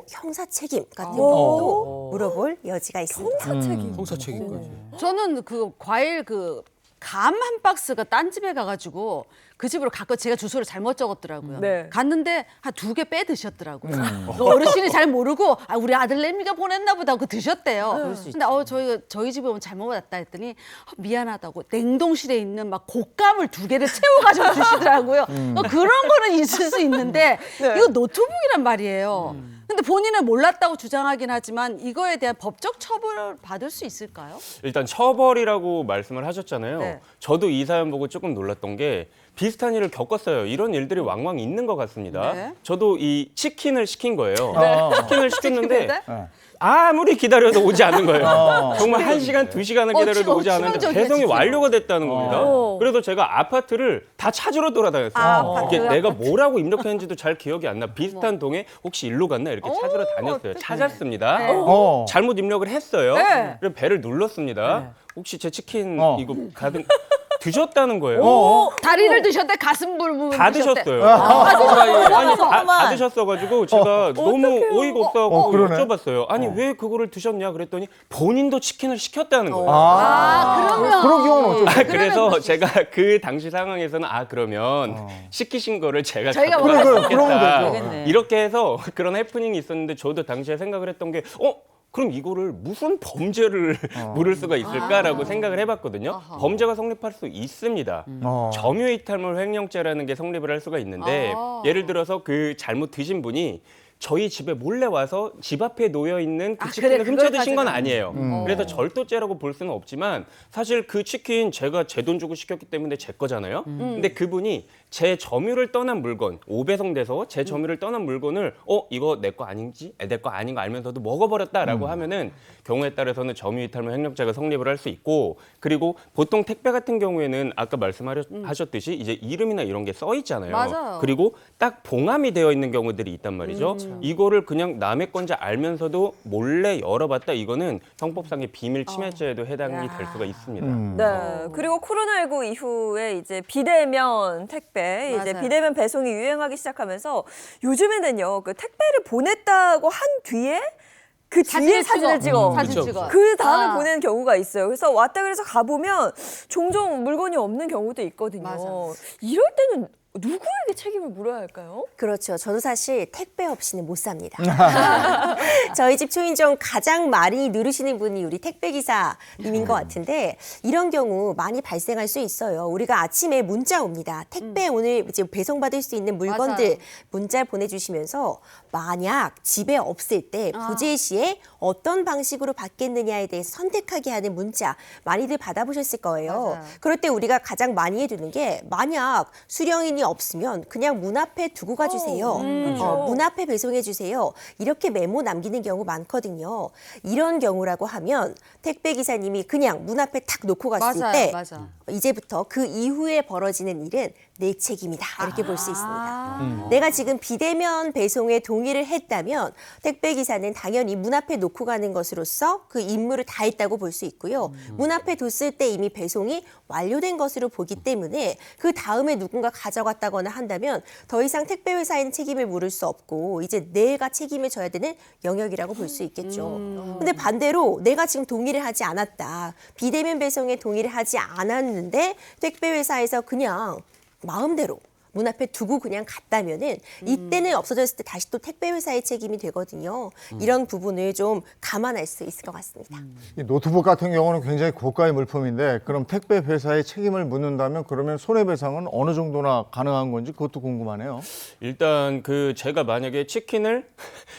형사 책임 같은 부분도 물어볼 여지가 있습니다. 형사 책임까지. 저는 그 과일 그 감 한 박스가 딴 집에 가가지고 그 집으로 갔고 제가 주소를 잘못 적었더라고요. 네. 갔는데 한 2개 빼 드셨더라고요. 어르신이 잘 모르고 우리 아들내미가 보냈나 보다 하고 드셨대요. 근데 저희 집에 오면 잘못 받았다 했더니 미안하다고 냉동실에 있는 막 곶감을 2개를 채워 가져 주시더라고요. 그런 거는 있을 수 있는데 이거 노트북이란 말이에요. 근데 본인은 몰랐다고 주장하긴 하지만 이거에 대한 법적 처벌을 받을 수 있을까요? 일단 처벌이라고 말씀을 하셨잖아요. 네. 저도 이 사연 보고 조금 놀랐던 게 비슷한 일을 겪었어요. 이런 일들이 왕왕 있는 것 같습니다. 네. 저도 이 치킨을 시킨 거예요. 네. 치킨을 시켰는데 시켰는데? 아무리 기다려도 오지 않는 거예요. 정말 1시간, 2시간을 기다려도 오지 않는데 치명적이야, 배송이 진짜. 완료가 됐다는 겁니다. 그래서 제가 아파트를 다 찾으러 돌아다녔어요. 이게 내가 뭐라고 입력했는지도 잘 기억이 안 나. 비슷한 동에 혹시 일로 갔나 이렇게 찾으러 다녔어요. 찾았습니다. 잘못 입력을 했어요. 네. 그래서 배를 눌렀습니다. 혹시 제 치킨 이거 가득 드셨다는 거예요. 다리를 드셨대 가슴 부분 다 드셨대. 드셨어요. 아니, 다 드셨어가지고 제가 너무 어이가 없어서 그러네. 여쭤봤어요. 아니 왜 그거를 드셨냐 그랬더니 본인도 치킨을 시켰다는 거예요. 그런 경우는 어쩌죠? 그래서 제가 그 당시 상황에서는 그러면 시키신 거를 제가 저희가 갖고 그러면 가서 먹겠다. 되죠. 되겠네. 이렇게 해서 그런 해프닝이 있었는데 저도 당시에 생각을 했던 게 그럼 이거를 무슨 범죄를 물을 수가 있을까라고 생각을 해봤거든요. 범죄가 성립할 수 있습니다. 점유이탈물 횡령죄라는 게 성립을 할 수가 있는데 예를 들어서 그 잘못 드신 분이 저희 집에 몰래 와서 집 앞에 놓여 있는 그 치킨을 그래, 훔쳐 드신 건 그걸 아니에요. 그래서 절도죄라고 볼 수는 없지만 사실 그 치킨 제가 제 돈 주고 시켰기 때문에 제 거잖아요. 근데 그분이 제 점유를 떠난 물건 5배송돼서 제 점유를 떠난 물건을 이거 내 거 아닌지 내 거 아닌 거 알면서도 먹어버렸다라고 하면은 경우에 따라서는 점유이탈물 횡령죄가 성립을 할 수 있고 그리고 보통 택배 같은 경우에는 아까 말씀하셨듯이 이제 이름이나 이런 게 써 있잖아요. 맞아요. 그리고 딱 봉함이 되어 있는 경우들이 있단 말이죠. 이거를 그냥 남의 건지 알면서도 몰래 열어봤다. 이거는 성법상의 비밀 침해죄에도 해당이 될 수가 있습니다. 네. 그리고 코로나19 이후에 이제 비대면 택배, 이제 맞아요. 비대면 배송이 유행하기 시작하면서 요즘에는요, 그 택배를 보냈다고 한 뒤에 그 뒤에 사진을 찍어. 사진 그쵸, 찍어. 그 다음에 아. 보내는 경우가 있어요. 그래서 왔다 그래서 가보면 종종 물건이 없는 경우도 있거든요. 맞아. 이럴 때는 누구에게 책임을 물어야 할까요? 그렇죠. 저도 사실 택배 없이는 못 삽니다. 저희 집 초인종 가장 많이 누르시는 분이 우리 택배기사님인 것 같은데 이런 경우 많이 발생할 수 있어요. 우리가 아침에 문자 옵니다. 택배 오늘 이제 배송받을 수 있는 물건들 맞아요. 문자를 보내주시면서 만약 집에 없을 때 부재시에 어떤 방식으로 받겠느냐에 대해서 선택하게 하는 문자 많이들 받아보셨을 거예요. 맞아요. 그럴 때 우리가 가장 많이 해두는 게 만약 수령인이 없으면 그냥 문 앞에 두고 가주세요. 문 앞에 배송해 주세요. 이렇게 메모 남기는 경우 많거든요. 이런 경우라고 하면 택배 기사님이 그냥 문 앞에 탁 놓고 갔을 맞아요, 때 맞아. 이제부터 그 이후에 벌어지는 일은 내 책임이다. 이렇게 볼 수 있습니다. 내가 지금 비대면 배송에 동의를 했다면 택배 기사는 당연히 문 앞에 놓고 가는 것으로서 그 임무를 다했다고 볼 수 있고요. 문 앞에 뒀을 때 이미 배송이 완료된 것으로 보기 때문에 그 다음에 누군가 가져갔다거나 한다면 더 이상 택배 회사에는 책임을 물을 수 없고 이제 내가 책임을 져야 되는 영역이라고 볼 수 있겠죠. 근데 반대로 내가 지금 동의를 하지 않았다. 비대면 배송에 동의를 하지 않았는데 택배 회사에서 그냥 마음대로 문 앞에 두고 그냥 갔다면은 이때는 없어졌을 때 다시 또 택배 회사의 책임이 되거든요. 이런 부분을 좀 감안할 수 있을 것 같습니다. 이 노트북 같은 경우는 굉장히 고가의 물품인데 그럼 택배 회사에 책임을 묻는다면 그러면 손해배상은 어느 정도나 가능한 건지 그것도 궁금하네요. 일단 그 제가 만약에 치킨을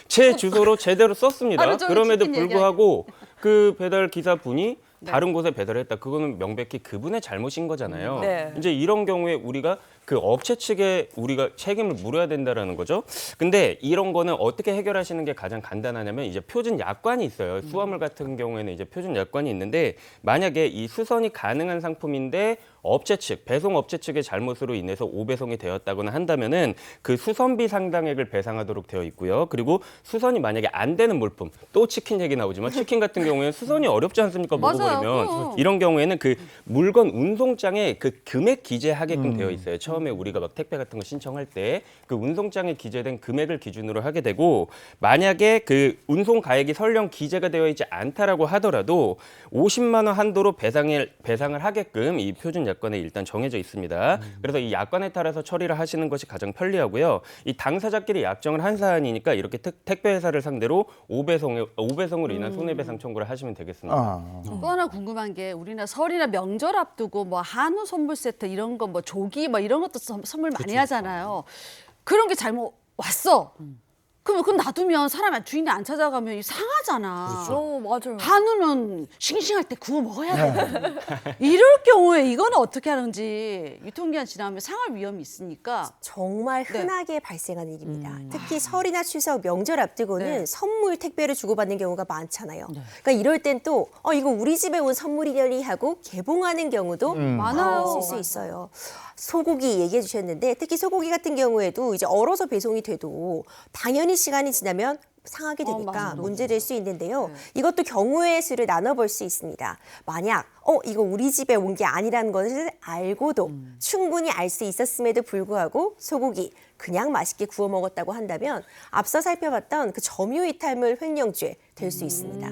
제 주소로 제대로 썼습니다. 하루 종일 그럼에도 치킨 불구하고 그 배달 기사분이 다른 곳에 배달했다. 그거는 명백히 그분의 잘못인 거잖아요. 네. 이제 이런 경우에 우리가 그 업체 측에 우리가 책임을 물어야 된다라는 거죠. 근데 이런 거는 어떻게 해결하시는 게 가장 간단하냐면 이제 표준 약관이 있어요. 수화물 같은 경우에는 이제 표준 약관이 있는데 만약에 이 수선이 가능한 상품인데 업체 측, 배송 업체 측의 잘못으로 인해서 오배송이 되었다거나 한다면은 그 수선비 상당액을 배상하도록 되어 있고요. 그리고 수선이 만약에 안 되는 물품, 또 치킨 얘기 나오지만 치킨 같은 경우에는 수선이 어렵지 않습니까? 맞아요. 먹어버리면 그럼. 이런 경우에는 그 물건 운송장에 그 금액 기재하게끔 되어 있어요. 처음에 우리가 막 택배 같은 거 신청할 때 그 운송장에 기재된 금액을 기준으로 하게 되고 만약에 그 운송 가액이 설령 기재가 되어 있지 않다라고 하더라도 50만 원 한도로 배상을 하게끔 이 표준 약관에 일단 정해져 있습니다. 그래서 이 약관에 따라서 처리를 하시는 것이 가장 편리하고요. 이 당사자끼리 약정을 한 사안이니까 이렇게 택배 회사를 상대로 오배송으로 인한 손해배상 청구를 하시면 되겠습니다. 또 하나 궁금한 게 우리나 설이나 명절 앞두고 뭐 한우 선물 세트 이런 거 뭐 조기 뭐 이런 것도 선물 많이 하잖아요. 그런 게 잘못 왔어. 그럼 그건 놔두면 사람이 주인이 안 찾아가면 상하잖아. 맞아요. 한우는 싱싱할 때 구워 먹어야 돼. 이럴 경우에 이거는 어떻게 하는지 유통기한 지나면 상할 위험이 있으니까. 정말 흔하게 발생하는 일입니다. 특히 설이나 추석, 명절 앞두고는 선물 택배를 주고받는 경우가 많잖아요. 그러니까 이럴 땐 또 이거 우리 집에 온 선물이려니 하고 개봉하는 경우도 많아요. 있을 수 있어요. 소고기 얘기해 주셨는데 특히 소고기 같은 경우에도 이제 얼어서 배송이 돼도 당연히 시간이 지나면 상하게 되니까 맞아. 문제될 수 있는데요. 이것도 경우의 수를 나눠볼 수 있습니다. 만약 이거 우리 집에 온 게 아니라는 것을 알고도 충분히 알 수 있었음에도 불구하고 소고기 그냥 맛있게 구워 먹었다고 한다면 앞서 살펴봤던 그 점유이탈물 횡령죄 될 수 있습니다.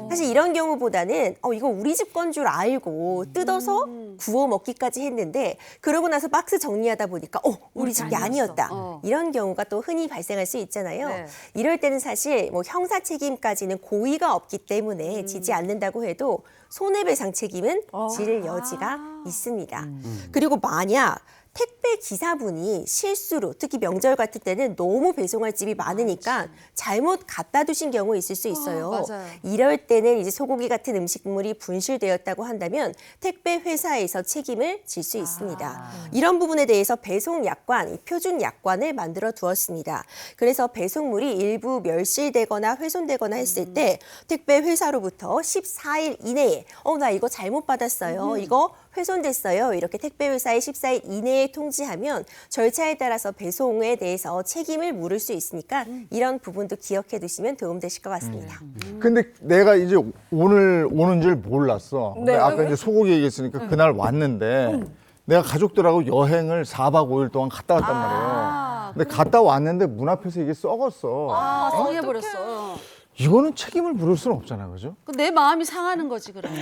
사실 이런 경우보다는 이거 우리 집 건 줄 알고 뜯어서 구워 먹기까지 했는데 그러고 나서 박스 정리하다 보니까 우리 집 게 아니었다. 이런 경우가 또 흔히 발생할 수 있잖아요. 네. 이럴 때는 사실 뭐 형사 책임까지는 고의가 없기 때문에 지지 않는다고 해도 손해배상 책임은 질 여지가 있습니다. 그리고 만약 택배 기사분이 실수로 특히 명절 같은 때는 너무 배송할 집이 많으니까 잘못 갖다 두신 경우 있을 수 있어요. 맞아요. 이럴 때는 이제 소고기 같은 음식물이 분실되었다고 한다면 택배 회사에서 책임을 질 수 있습니다. 이런 부분에 대해서 배송 약관, 표준 약관을 만들어 두었습니다. 그래서 배송물이 일부 멸실되거나 훼손되거나 했을 때 택배 회사로부터 14일 이내에 나 이거 잘못 받았어요. 이거 훼손됐어요. 이렇게 택배 회사에 14일 이내에 늦게 통지하면 절차에 따라서 배송에 대해서 책임을 물을 수 있으니까 이런 부분도 기억해 두시면 도움되실 것 같습니다. 근데 내가 이제 오늘 오는 줄 몰랐어. 네. 아까 이제 소고기 얘기했으니까 그날 왔는데 내가 가족들하고 여행을 4박 5일 동안 갔다 왔단 말이에요. 근데 갔다 왔는데 문 앞에서 이게 썩었어. 성해버렸어. 이거는 책임을 물을 수는 없잖아, 그죠? 내 마음이 상하는 거지 그럼.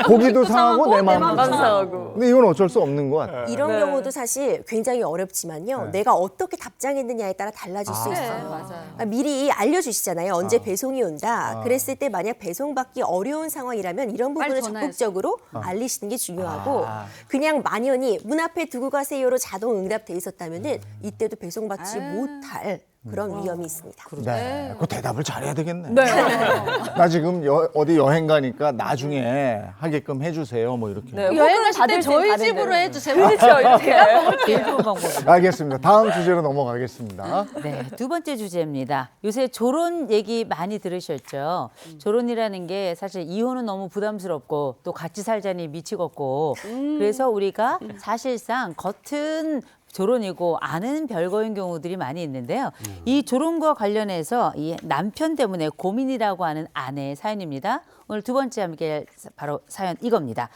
고기도 상하고 내 마음도 마음도 상하고. 상하고. 근데 이건 어쩔 수 없는 것 같아. 이런 네. 경우도 사실 굉장히 어렵지만요. 내가 어떻게 답장했느냐에 따라 달라질 수 있어요. 맞아요. 그러니까 미리 알려주시잖아요. 언제 배송이 온다. 그랬을 때 만약 배송받기 어려운 상황이라면 이런 부분을 빨리 전화해서. 적극적으로 알리시는 게 중요하고 그냥 만연히 문 앞에 두고 가세요로 자동 응답돼 있었다면은 이때도 배송받지 못할 그런 위험이 있습니다. 네, 그 대답을 잘해야 되겠네. 나 지금 어디 여행 가니까 나중에 하게끔 해주세요, 뭐 이렇게. 네, 여행을 다들 때 저희 가는데. 집으로 해주세요. 그렇죠. 제가 먹을 제일 좋은 방법이에요. 알겠습니다. 다음 주제로 넘어가겠습니다. 네, 두 번째 주제입니다. 요새 조론 얘기 많이 들으셨죠? 조론이라는 게 사실 이혼은 너무 부담스럽고 또 같이 살자니 미치겠고 그래서 우리가 사실상 겉은 조론이고 안은 별거인 경우들이 많이 있는데요. 이 조론과 관련해서 이 남편 때문에 고민이라고 하는 아내의 사연입니다. 오늘 두 번째 함께 바로 사연 이겁니다.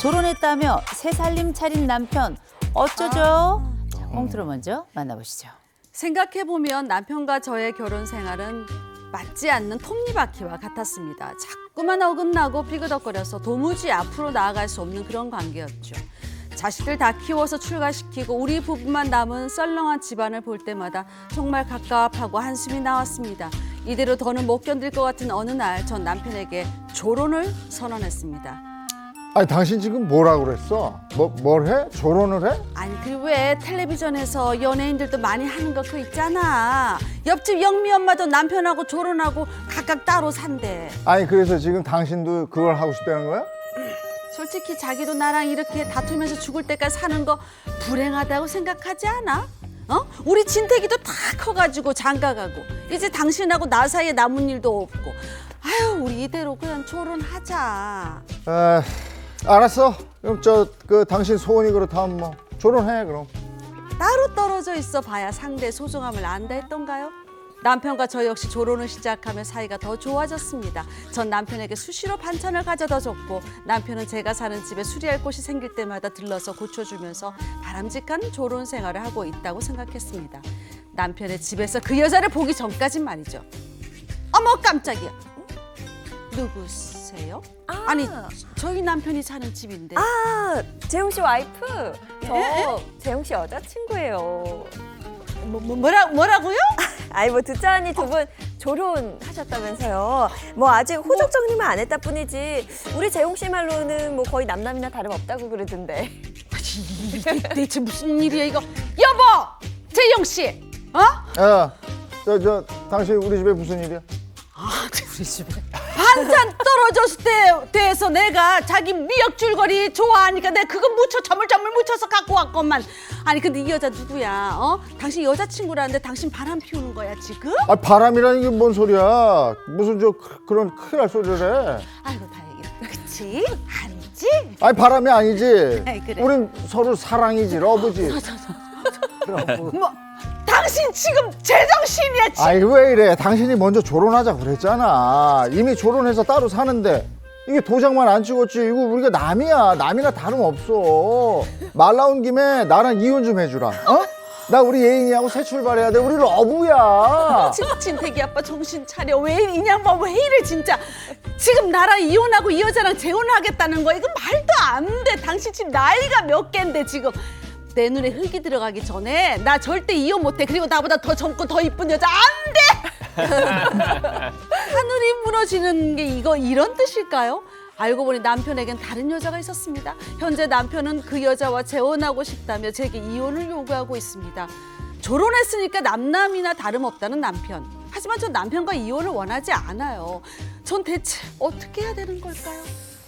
조론했다며 새 살림 차린 남편 어쩌죠? 자, 꽁트로 먼저 만나보시죠. 생각해보면 남편과 저의 결혼 생활은 맞지 않는 톱니바퀴와 같았습니다. 자꾸만 어긋나고 삐그덕거려서 도무지 앞으로 나아갈 수 없는 그런 관계였죠. 자식들 다 키워서 출가시키고 우리 부부만 남은 썰렁한 집안을 볼 때마다 정말 갑갑하고 한숨이 나왔습니다. 이대로 더는 못 견딜 것 같은 어느 날 전 남편에게 조론을 선언했습니다. 아니, 당신 지금 뭐라고 그랬어? 뭘 해? 조론을 해? 아니 그 왜 텔레비전에서 연예인들도 많이 하는 거 그거 있잖아. 옆집 영미 엄마도 남편하고 조론하고 각각 따로 산대. 아니, 그래서 지금 당신도 그걸 하고 싶다는 거야? 솔직히 자기도 나랑 이렇게 다투면서 죽을 때까지 사는 거 불행하다고 생각하지 않아? 우리 진택이도 다 커가지고 장가가고 이제 당신하고 나 사이에 남은 일도 없고 아유 우리 이대로 그냥 조론하자. 알았어. 그럼 당신 소원이 그렇다면 뭐 조론해, 그럼. 따로 떨어져 있어 봐야 상대의 소중함을 안다 했던가요? 남편과 저 역시 조론을 시작하며 사이가 더 좋아졌습니다. 전 남편에게 수시로 반찬을 가져다 줬고 남편은 제가 사는 집에 수리할 곳이 생길 때마다 들러서 고쳐주면서 바람직한 조론 생활을 하고 있다고 생각했습니다. 남편의 집에서 그 여자를 보기 전까진 말이죠. 어머 깜짝이야. 누구세요? 아니 저희 남편이 사는 집인데. 아, 재용 씨 와이프. 저 재용 씨 여자친구예요. 뭐라고요? 아니 뭐 듣자니 두 분 조론하셨다면서요. 뭐 아직 호적 정리만 안 했다 뿐이지. 우리 재용 씨 말로는 뭐 거의 남남이나 다름없다고 그러던데. 대체 무슨 일이야 이거? 여보, 재영 씨, 야, 당신 우리 집에 무슨 일이야? 우리 집에. 반찬 떨어졌을 때 대해서 내가 자기 미역 줄거리 좋아하니까 내가 그거 점을 묻혀서 갖고 왔건만. 아니 근데 이 여자 누구야? 당신 여자친구라는데 당신 바람 피우는 거야 지금? 아, 바람이라는 게 뭔 소리야? 무슨 그런 큰일 날 소리를 해? 아이고 다행이다. 그치? 아니지? 아니, 바람이 아니지. 아이, 그래. 우린 서로 사랑이지, 러브지. 뭐 당신 지금 제정신이야 지금? 아이, 왜 이래? 당신이 먼저 조론하자 그랬잖아. 이미 조론해서 따로 사는데 이게 도장만 안 찍었지. 이거 우리가 남이나 다름없어. 말 나온 김에 나랑 이혼 좀 해주라. 나 우리 예인이하고 새 출발해야 돼. 우리 러브야. 진택이 아빠 정신 차려. 왜 이 양반 왜 이래 진짜. 지금 나랑 이혼하고 이 여자랑 재혼하겠다는 거야. 이거 말도 안 돼. 당신 지금 나이가 몇 갠데 지금. 내 눈에 흙이 들어가기 전에 나 절대 이혼 못해. 그리고 나보다 더 젊고 더 이쁜 여자 안 돼. 하늘이 무너지는 게 이런 뜻일까요? 알고 보니 남편에겐 다른 여자가 있었습니다. 현재 남편은 그 여자와 재혼하고 싶다며 제게 이혼을 요구하고 있습니다. 결혼했으니까 남남이나 다름없다는 남편. 하지만 전 남편과 이혼을 원하지 않아요. 전 대체 어떻게 해야 되는 걸까요?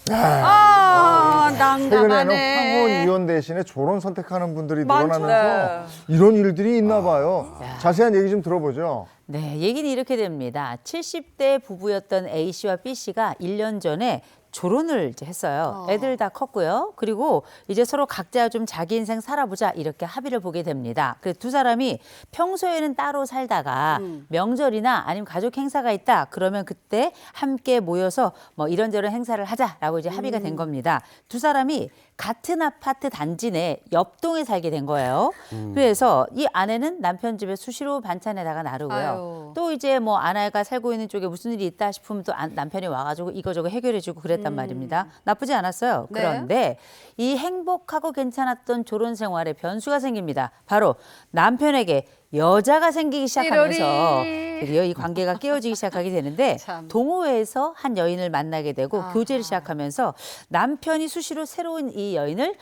최근에는 난감하네. 황혼 이혼 대신에 조론 선택하는 분들이 많죠. 늘어나면서 이런 일들이 있나 봐요. 자세한 얘기 좀 들어보죠. 네, 얘기는 이렇게 됩니다. 70대 부부였던 A 씨와 B 씨가 1년 전에 조론을 이제 했어요. 애들 다 컸고요. 그리고 이제 서로 각자 좀 자기 인생 살아보자 이렇게 합의를 보게 됩니다. 그래서 두 사람이 평소에는 따로 살다가 명절이나 아니면 가족 행사가 있다 그러면 그때 함께 모여서 뭐 이런저런 행사를 하자라고 이제 합의가 된 겁니다. 두 사람이 같은 아파트 단지 내 옆동에 살게 된 거예요. 그래서 이 아내는 남편 집에 수시로 반찬에다가 나르고요. 아유. 또 이제 뭐 아내가 살고 있는 쪽에 무슨 일이 있다 싶으면 또 남편이 와가지고 이거저거 해결해주고 그랬단 말입니다. 나쁘지 않았어요. 네. 그런데 이 행복하고 괜찮았던 조론 생활에 변수가 생깁니다. 바로 남편에게 여자가 생기기 시작하면서 드디어 이 관계가 깨어지기 시작하게 되는데 참. 동호회에서 한 여인을 만나게 되고 교제를 시작하면서 남편이 수시로 새로운 이 여인을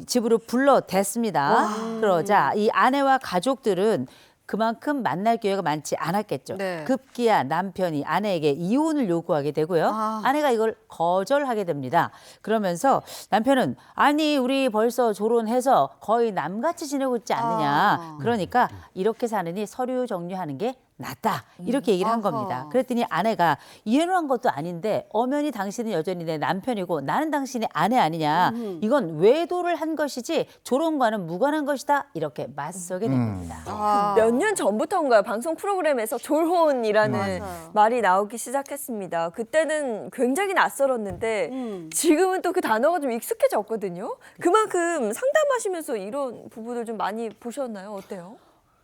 집으로 불러댔습니다. 그러자 이 아내와 가족들은 그만큼 만날 기회가 많지 않았겠죠. 네. 급기야 남편이 아내에게 이혼을 요구하게 되고요. 아내가 이걸 거절하게 됩니다. 그러면서 남편은 아니 우리 벌써 결혼해서 거의 남같이 지내고 있지 않느냐. 그러니까 이렇게 사느니 서류 정리하는 게 낫다. 이렇게 얘기를 한 겁니다. 그랬더니 아내가 이혼을 한 것도 아닌데 엄연히 당신은 여전히 내 남편이고 나는 당신의 아내 아니냐. 이건 외도를 한 것이지 조론과는 무관한 것이다. 이렇게 맞서게 된 겁니다. 몇 년 전부터인가요? 방송 프로그램에서 졸혼이라는 말이 나오기 시작했습니다. 그때는 굉장히 낯설었는데 지금은 또 그 단어가 좀 익숙해졌거든요. 그만큼 상담하시면서 이런 부분을 좀 많이 보셨나요? 어때요?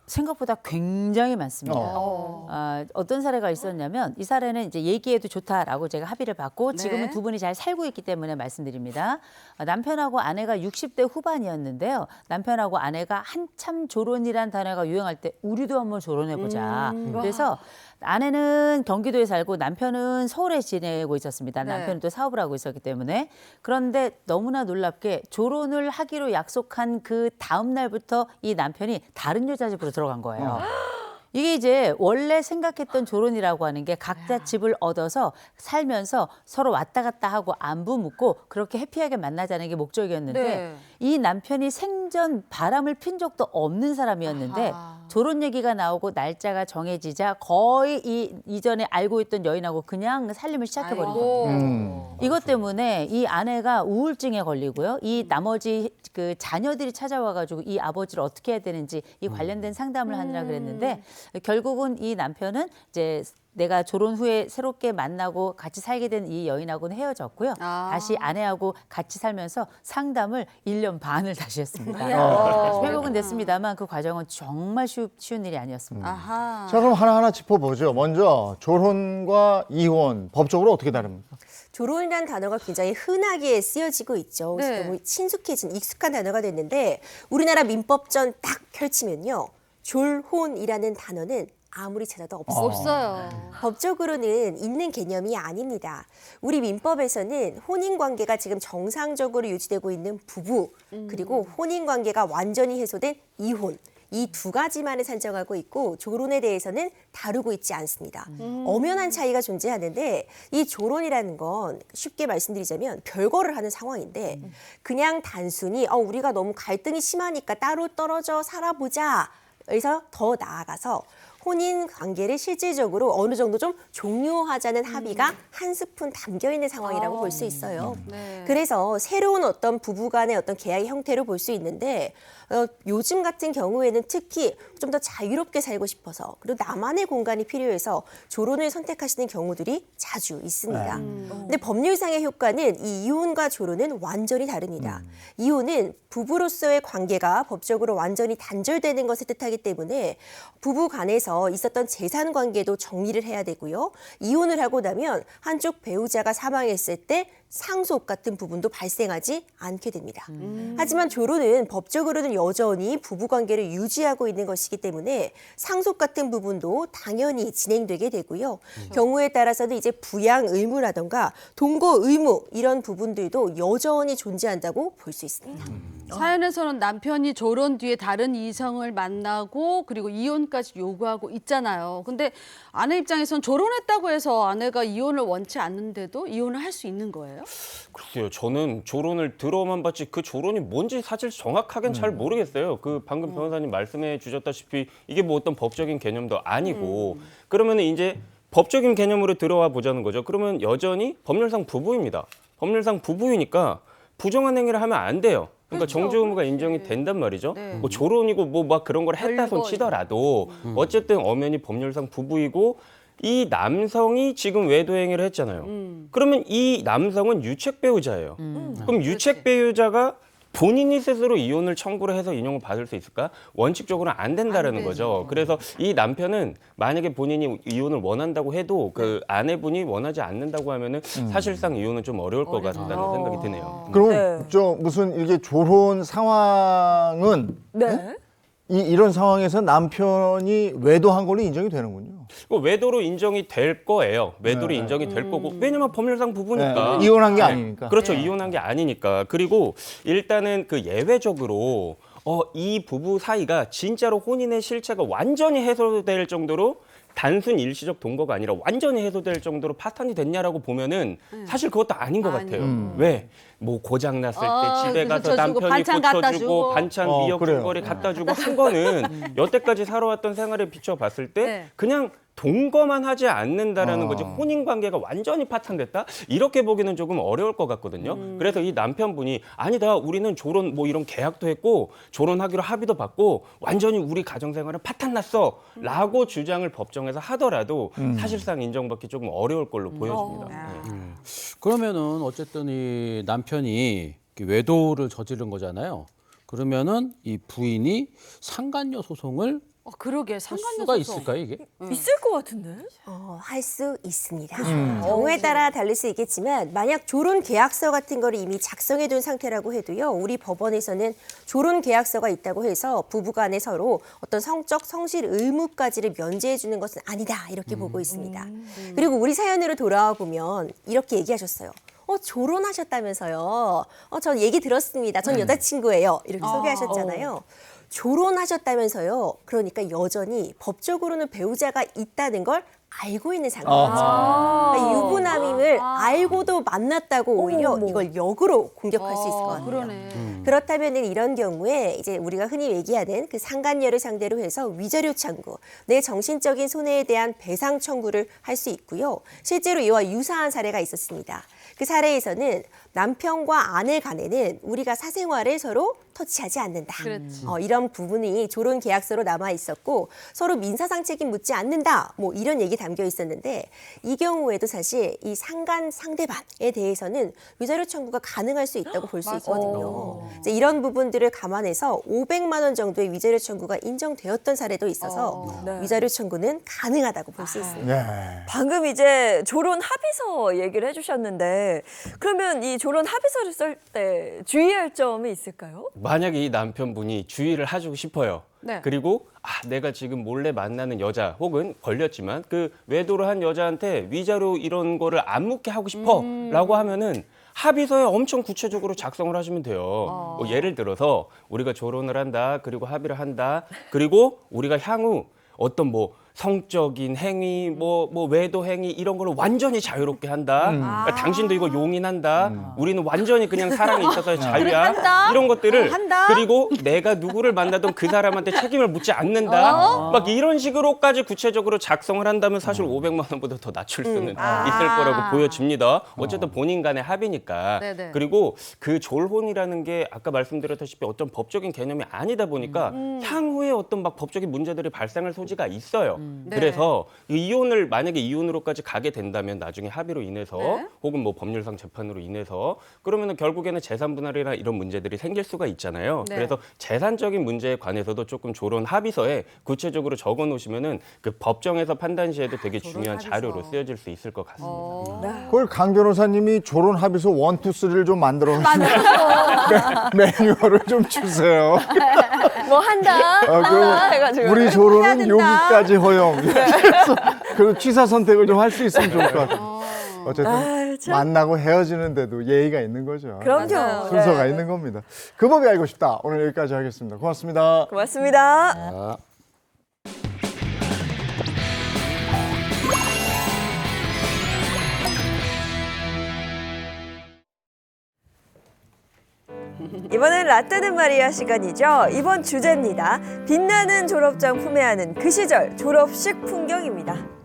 생각보다 굉장히 많습니다. 어떤 사례가 있었냐면 이 사례는 이제 얘기해도 좋다라고 제가 합의를 받고 지금은 두 분이 잘 살고 있기 때문에 말씀드립니다. 남편하고 아내가 60대 후반이었는데요. 남편하고 아내가 한참 조론이란 단어가 유행할 때 우리도 한번 조론해보자. 그래서 아내는 경기도에 살고 남편은 서울에 지내고 있었습니다. 남편은 또 사업을 하고 있었기 때문에. 그런데 너무나 놀랍게 조론을 하기로 약속한 그 다음 날부터 이 남편이 다른 여자 집으로 들어간 거예요. 이게 이제 원래 생각했던 조론이라고 하는 게 각자 집을 얻어서 살면서 서로 왔다 갔다 하고 안부 묻고 그렇게 해피하게 만나자는 게 목적이었는데 이 남편이 생전 바람을 핀 적도 없는 사람이었는데 조론 얘기가 나오고 날짜가 정해지자 거의 이전에 알고 있던 여인하고 그냥 살림을 시작해버린 겁니다. 이것 때문에 이 아내가 우울증에 걸리고요. 이 나머지 그 자녀들이 찾아와가지고 이 아버지를 어떻게 해야 되는지 이 관련된 상담을 하느라 그랬는데 결국은 이 남편은 이제 내가 조론 후에 새롭게 만나고 같이 살게 된 이 여인하고는 헤어졌고요. 다시 아내하고 같이 살면서 상담을 1년 반을 다시 했습니다. 회복은 됐습니다만 그 과정은 정말 쉬운 일이 아니었습니다. 자, 그럼 하나하나 짚어보죠. 먼저 조론과 이혼 법적으로 어떻게 다릅니까? 조론이라는 단어가 굉장히 흔하게 쓰여지고 있죠. 그래서 너무 친숙해진 익숙한 단어가 됐는데 우리나라 민법전 딱 펼치면요. 졸혼이라는 단어는 아무리 찾아도 없습니다. 없어요. 법적으로는 있는 개념이 아닙니다. 우리 민법에서는 혼인관계가 지금 정상적으로 유지되고 있는 부부 그리고 혼인관계가 완전히 해소된 이혼 이 두 가지만을 산정하고 있고 조론에 대해서는 다루고 있지 않습니다. 엄연한 차이가 존재하는데 이 조론이라는 건 쉽게 말씀드리자면 별거를 하는 상황인데 그냥 단순히 우리가 너무 갈등이 심하니까 따로 떨어져 살아보자 에서 더 나아가서 혼인 관계를 실질적으로 어느 정도 좀 종료하자는 합의가 한 스푼 담겨 있는 상황이라고 볼 수 있어요. 그래서 새로운 어떤 부부간의 어떤 계약의 형태로 볼 수 있는데 요즘 같은 경우에는 특히 좀 더 자유롭게 살고 싶어서 그리고 나만의 공간이 필요해서 조론을 선택하시는 경우들이 자주 있습니다. 근데 법률상의 효과는 이 이혼과 조론은 완전히 다릅니다. 이혼은 부부로서의 관계가 법적으로 완전히 단절되는 것을 뜻하기 때문에 부부 간에서 있었던 재산 관계도 정리를 해야 되고요. 이혼을 하고 나면 한쪽 배우자가 사망했을 때 상속 같은 부분도 발생하지 않게 됩니다. 하지만 조론은 법적으로는 여전히 부부관계를 유지하고 있는 것이기 때문에 상속 같은 부분도 당연히 진행되게 되고요. 경우에 따라서는 이제 부양 의무라던가 동거 의무 이런 부분들도 여전히 존재한다고 볼 수 있습니다. 사연에서는 남편이 조론 뒤에 다른 이성을 만나고 그리고 이혼까지 요구하고 있잖아요. 근데 아내 입장에선 조론했다고 해서 아내가 이혼을 원치 않는데도 이혼을 할 수 있는 거예요? 글쎄요, 저는 조론을 들어만 봤지 그 조론이 뭔지 사실 정확하게는 잘 모르겠어요. 그 방금 변호사님 말씀해 주셨다시피 이게 뭐 어떤 법적인 개념도 아니고 그러면 이제 법적인 개념으로 들어와 보자는 거죠. 그러면 여전히 법률상 부부입니다. 법률상 부부이니까 부정한 행위를 하면 안 돼요. 그러니까 정주 의무가 인정이 된단 말이죠. 네. 뭐 조론이고 뭐 막 그런 걸 했다 손 별거 치더라도 어쨌든 엄연히 법률상 부부이고 이 남성이 지금 외도 행위를 했잖아요. 그러면 이 남성은 유책 배우자예요. 그럼 유책 배우자가 본인이 스스로 이혼을 청구를 해서 인용을 받을 수 있을까? 원칙적으로 안 된다라는 거죠. 그래서 이 남편은 만약에 본인이 이혼을 원한다고 해도 그 아내분이 원하지 않는다고 하면은 사실상 이혼은 좀 어려울 것 같다는 생각이 드네요. 그럼 네. 저 무슨 이게 조론 상황은 네. 이런 상황에서 남편이 외도한 걸로 인정이 되는군요. 외도로 인정이 될 거예요. 외도로 인정이 될 거고. 왜냐면 법률상 부부니까. 네, 이혼한 게 아니니까. 그렇죠. 이혼한 게 아니니까. 그리고 일단은 그 예외적으로 이 부부 사이가 진짜로 혼인의 실체가 완전히 해소될 정도로 단순 일시적 동거가 아니라 완전히 해소될 정도로 파탄이 됐냐라고 보면은 사실 그것도 아닌 것 같아요. 왜? 뭐 고장 났을 때 집에 가서 고쳐주고, 남편이 반찬 갖다 고쳐주고 주고. 반찬 그래요. 미역국거리 갖다 주고 한 거는 여태까지 살아왔던 생활에 비춰봤을 때 네. 그냥 동거만 하지 않는다라는 거지 혼인 관계가 완전히 파탄됐다 이렇게 보기는 조금 어려울 것 같거든요. 그래서 이 남편분이 아니다 우리는 조론 뭐 이런 계약도 했고 조론하기로 합의도 받고 완전히 우리 가정생활은 파탄났어라고 주장을 법정에서 하더라도 사실상 인정받기 조금 어려울 걸로 보여집니다. 네. 그러면은 어쨌든 이 남편이 외도를 저지른 거잖아요. 그러면은 이 부인이 상간녀 소송을 그러게 할 상관녀 수가 소송. 있을까요, 이게? 있을 것 같은데? 할 수 있습니다. 경우에 따라 다를 수 있겠지만 만약 조론 계약서 같은 거를 이미 작성해 둔 상태라고 해도요. 우리 법원에서는 조론 계약서가 있다고 해서 부부간에 서로 어떤 성적 성실 의무까지를 면제해 주는 것은 아니다. 이렇게 보고 있습니다. 그리고 우리 사연으로 돌아와 보면 이렇게 얘기하셨어요. 조론하셨다면서요. 전 얘기 들었습니다. 전 여자친구예요. 이렇게 소개하셨잖아요. 조론하셨다면서요. 그러니까 여전히 법적으로는 배우자가 있다는 걸 알고 있는 상태죠. 그러니까 유부남임을 알고도 만났다고 오히려 이걸 역으로 공격할 수 있을 것 같아요. 그러네. 그렇다면 이런 경우에 이제 우리가 흔히 얘기하는 그 상간녀를 상대로 해서 위자료 청구, 내 정신적인 손해에 대한 배상 청구를 할 수 있고요. 실제로 이와 유사한 사례가 있었습니다. 그 사례에서는 남편과 아내 간에는 우리가 사생활을 서로 터치하지 않는다. 그렇지. 이런 부분이 조론 계약서로 남아 있었고 서로 민사상 책임 묻지 않는다. 뭐 이런 얘기 담겨 있었는데 이 경우에도 사실 이 상간 상대방에 대해서는 위자료 청구가 가능할 수 있다고 볼 수 있거든요. 이제 이런 부분들을 감안해서 500만 원 정도의 위자료 청구가 인정되었던 사례도 있어서 네. 위자료 청구는 가능하다고 볼 수 있습니다. 네. 방금 이제 조론 합의서 얘기를 해주셨는데 그러면 이 조론 합의서를 쓸 때 주의할 점이 있을까요? 만약에 이 남편분이 주의를 해주고 싶어요. 네. 그리고 내가 지금 몰래 만나는 여자 혹은 걸렸지만 그 외도를 한 여자한테 위자료 이런 거를 안 묻게 하고 싶어라고 하면은 합의서에 엄청 구체적으로 작성을 하시면 돼요. 뭐 예를 들어서 우리가 조론을 한다, 그리고 합의를 한다, 그리고 우리가 향후 어떤 뭐 성적인 행위, 뭐 외도 행위 이런 걸로 완전히 자유롭게 한다. 그러니까 당신도 이거 용인한다. 우리는 완전히 그냥 사랑에 있어서의 자유야. 한다. 이런 것들을 한다. 그리고 내가 누구를 만나던 그 사람한테 책임을 묻지 않는다. 막 이런 식으로까지 구체적으로 작성을 한다면 사실 500만 원보다 더 낮출 수는 있을 거라고 보여집니다. 어쨌든 본인 간의 합의니까. 네네. 그리고 그 졸혼이라는 게 아까 말씀드렸다시피 어떤 법적인 개념이 아니다 보니까 향후에 어떤 막 법적인 문제들이 발생할 소지가 있어요. 네. 그래서 이혼을 만약에 이혼으로까지 가게 된다면 나중에 합의로 인해서 네. 혹은 뭐 법률상 재판으로 인해서 그러면은 결국에는 재산 분할이나 이런 문제들이 생길 수가 있잖아요. 네. 그래서 재산적인 문제에 관해서도 조금 조론 합의서에 구체적으로 적어 놓으시면은 그 법정에서 판단 시에도 되게 중요한 합의서. 자료로 쓰여질 수 있을 것 같습니다. 그걸 강 변호사님이 조론 합의서 1, 2, 3를 좀 만들어 매뉴얼을 좀 주세요. 뭐 한다 해가지고 우리 해야 조론은 된다. 여기까지 허용. 그래서 그 취사 선택을 좀 할 수 있으면 좋을 것 같아요. 어쨌든 참. 만나고 헤어지는데도 예의가 있는 거죠. 그럼요. 순서가 네. 있는 겁니다. 그 법이 알고 싶다. 오늘 여기까지 하겠습니다. 고맙습니다. 고맙습니다. 아. 이번엔 라떼는 마리아 시간이죠. 이번 주제입니다. 빛나는 졸업장 품에 안은 그 시절 졸업식 풍경입니다.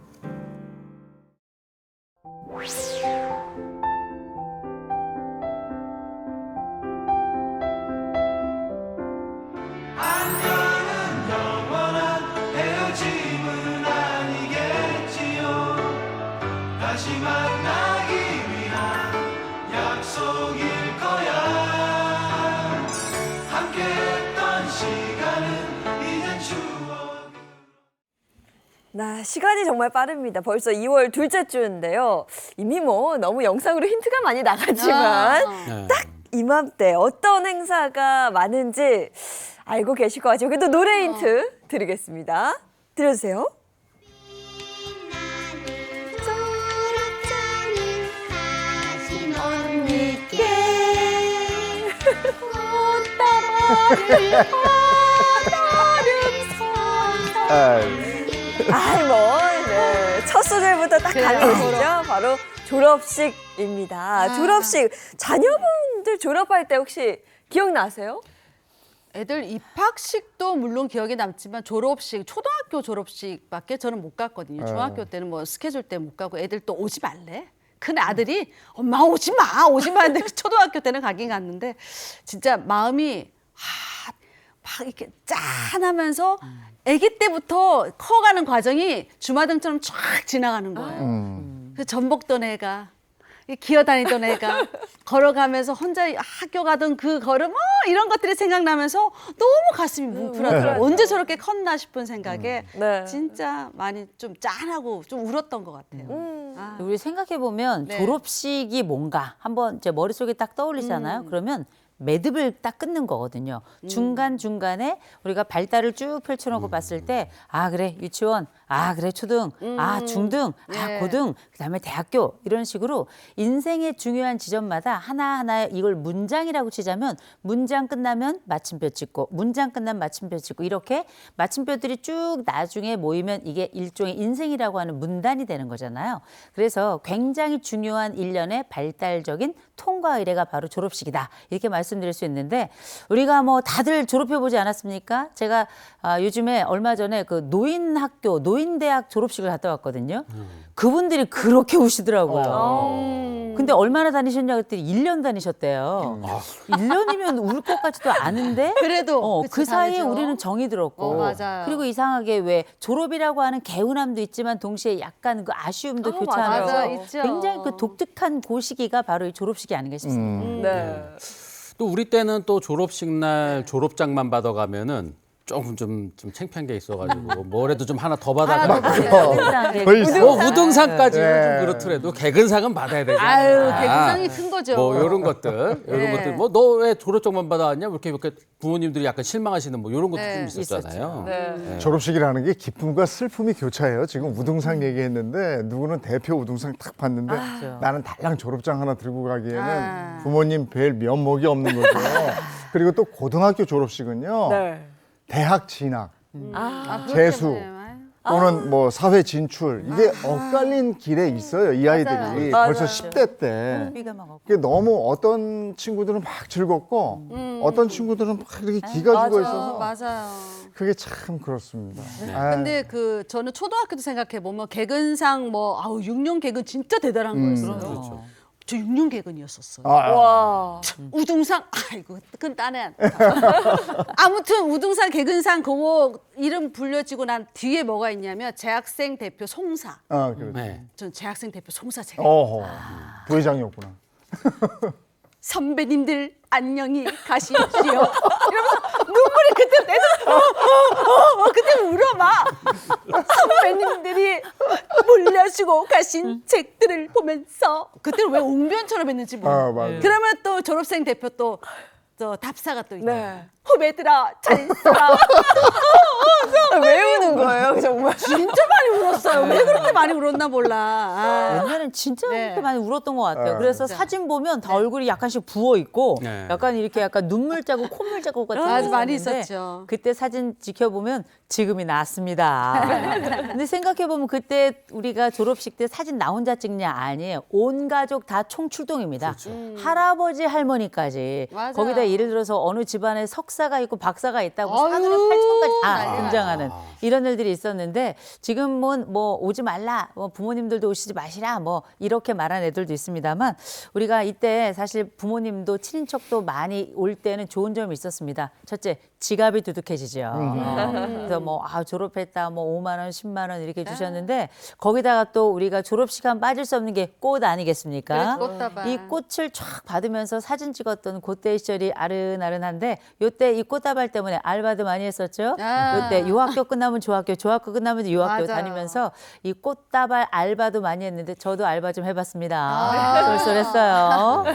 시간이 정말 빠릅니다. 벌써 2월 둘째 주인데요. 이미 뭐 너무 영상으로 힌트가 많이 나갔지만 네. 딱 이맘때 어떤 행사가 많은지 알고 계실 것 같아요. 그래도 노래 힌트 드리겠습니다. 들려주세요. 첫 소절부터 딱 감이 오시죠? 바로 졸업식입니다. 졸업식, 자녀분들 졸업할 때 혹시 기억나세요? 애들 입학식도 물론 기억에 남지만 졸업식, 초등학교 졸업식밖에 저는 못 갔거든요. 중학교 때는 뭐 스케줄 때문에 못 가고 애들 또 오지 말래. 큰 아들이 엄마 오지 마, 오지 마. 근데 초등학교 때는 가긴 갔는데 진짜 마음이 막 이렇게 짠하면서 아기 때부터 커가는 과정이 주마등처럼 쫙 지나가는 거예요. 그 전복던 애가 기어다니던 애가 걸어가면서 혼자 학교 가던 그 걸음 이런 것들이 생각나면서 너무 가슴이 뭉클하더라고요. 언제 저렇게 컸나 싶은 생각에 네. 진짜 많이 좀 짠하고 좀 울었던 것 같아요. 우리 생각해 보면 네. 졸업식이 뭔가 한번 제 머릿속에 딱 떠올리잖아요. 그러면 매듭을 딱 끊는 거거든요. 중간중간에 우리가 발달을 쭉 펼쳐놓고 봤을 때 그래 유치원, 그래 초등, 중등, 예. 고등, 그다음에 대학교 이런 식으로 인생의 중요한 지점마다 하나하나 이걸 문장이라고 치자면 문장 끝나면 마침표 찍고 문장 끝나면 마침표 찍고 이렇게 마침표들이 쭉 나중에 모이면 이게 일종의 인생이라고 하는 문단이 되는 거잖아요. 그래서 굉장히 중요한 일련의 발달적인 통과 의례가 바로 졸업식이다. 이렇게 말씀드릴 수 있는데 우리가 뭐 다들 졸업해보지 않았습니까? 제가 요즘에 얼마 전에 그 노인학교, 노인대학 졸업식을 갔다 왔거든요. 그분들이 그렇게 우시더라고요. 근데 얼마나 다니셨냐 그랬더니 1년 다니셨대요. 1년이면 울 것 같지도 않은데 그래도 그 사이에 우리는 정이 들었고 맞아요. 그리고 이상하게 왜 졸업이라고 하는 개운함도 있지만 동시에 약간 그 아쉬움도 교차하면서 맞아, 있죠. 굉장히 그 독특한 그 시기가 바로 이 졸업식이 아닌가 싶습니다. 네. 또 우리 때는 또 졸업식 날 졸업장만 받아가면은 조금 좀 창피한 게 있어가지고 뭐라도 좀 하나 더 받아가지고 거의 있어. 뭐 우등상까지는 네. 좀 그렇더라도 개근상은 받아야 되잖아. 아유, 개근상이 큰 거죠. 뭐 이런 것들, 이런 네. 것들. 뭐 너 왜 졸업장만 받아왔냐? 이렇게 부모님들이 약간 실망하시는 뭐 이런 것도 네. 좀 있었잖아요. 네. 졸업식이라는 게 기쁨과 슬픔이 교차해요. 지금 우등상 얘기했는데 누구는 대표 우등상 딱 봤는데 나는 달랑 졸업장 하나 들고 가기에는 부모님 뵐 면목이 없는 거죠. 그리고 또 고등학교 졸업식은요. 네. 대학 진학, 그렇게 재수 보내요. 또는 뭐 사회 진출 이게 엇갈린 길에 있어요. 이 아이들이 맞아요. 벌써 10대 때. 비가 막 오고. 그게 너무 어떤 친구들은 막 즐겁고 어떤 친구들은 막 이렇게 기가 죽어 있어서 맞아요. 그게 참 그렇습니다. 근데 그 저는 초등학교도 생각해 보면 개근상 뭐 6년 개근 진짜 대단한 거였어요. 그렇죠. 저 6년 개근이었었어요. 와. 우등상 아이고 그건 딴애 아무튼 우등상 개근상 그거 이름 불려지고 난 뒤에 뭐가 있냐면 재학생 대표 송사. 그렇죠. 네. 전 재학생 대표 송사 제가 어허, 부회장이었구나. 선배님들 안녕히 가십시오. 이러면서 눈물이 그때 내도 그때 울어 막 선배님들이 물려주고 가신 책들을 보면서 그때는 왜 웅변처럼 했는지 몰라. 맞아요. 그러면 또 졸업생 대표 또 답사가 또 있다. 네. 후배들아 잘 있어라. 왜 우는 거예요, 정말? 진짜 많이 울었어요. 왜 그렇게 많이 울었나 몰라. 옛날엔 진짜 네. 그렇게 많이 울었던 것 같아요. 그래서 진짜. 사진 보면 다 얼굴이 약간씩 부어 있고 네. 약간 이렇게 약간 눈물 자국, 콧물 자국 같은 맞아, 게 많이 있었는데 있었죠. 그때 사진 지켜보면 지금이 낫습니다. 근데 생각해 보면 그때 우리가 졸업식 때 사진 나 혼자 찍냐 아니에요. 온 가족 다 총출동입니다. 할아버지 할머니까지 맞아요. 거기다 예를 들어서 어느 집안에 석사가 있고 박사가 있다고 아유, 사돈의 8촌까지 다 난리가 등장하는 이런 일들이 있었는데 지금은 뭐 오지 말라, 뭐 부모님들도 오시지 마시라, 뭐 이렇게 말한 애들도 있습니다만 우리가 이때 사실 부모님도 친인척도 많이 올 때는 좋은 점이 있었습니다. 첫째, 지갑이 두둑해지죠. 그래서 뭐 졸업했다 뭐 5만 원, 10만 원 이렇게 주셨는데 거기다가 또 우리가 졸업 시간 빠질 수 없는 게 꽃 아니겠습니까? 그래, 꽃다발. 이 꽃을 쫙 받으면서 사진 찍었던 그때 시절이 아른아른한데 요때 이 꽃다발 때문에 알바도 많이 했었죠. 요때 유학교 끝나면 조학교, 조학교 끝나면 유학교 맞아요. 다니면서 이 꽃다발 알바도 많이 했는데 저도 알바 좀 해봤습니다. 쏠쏠했어요.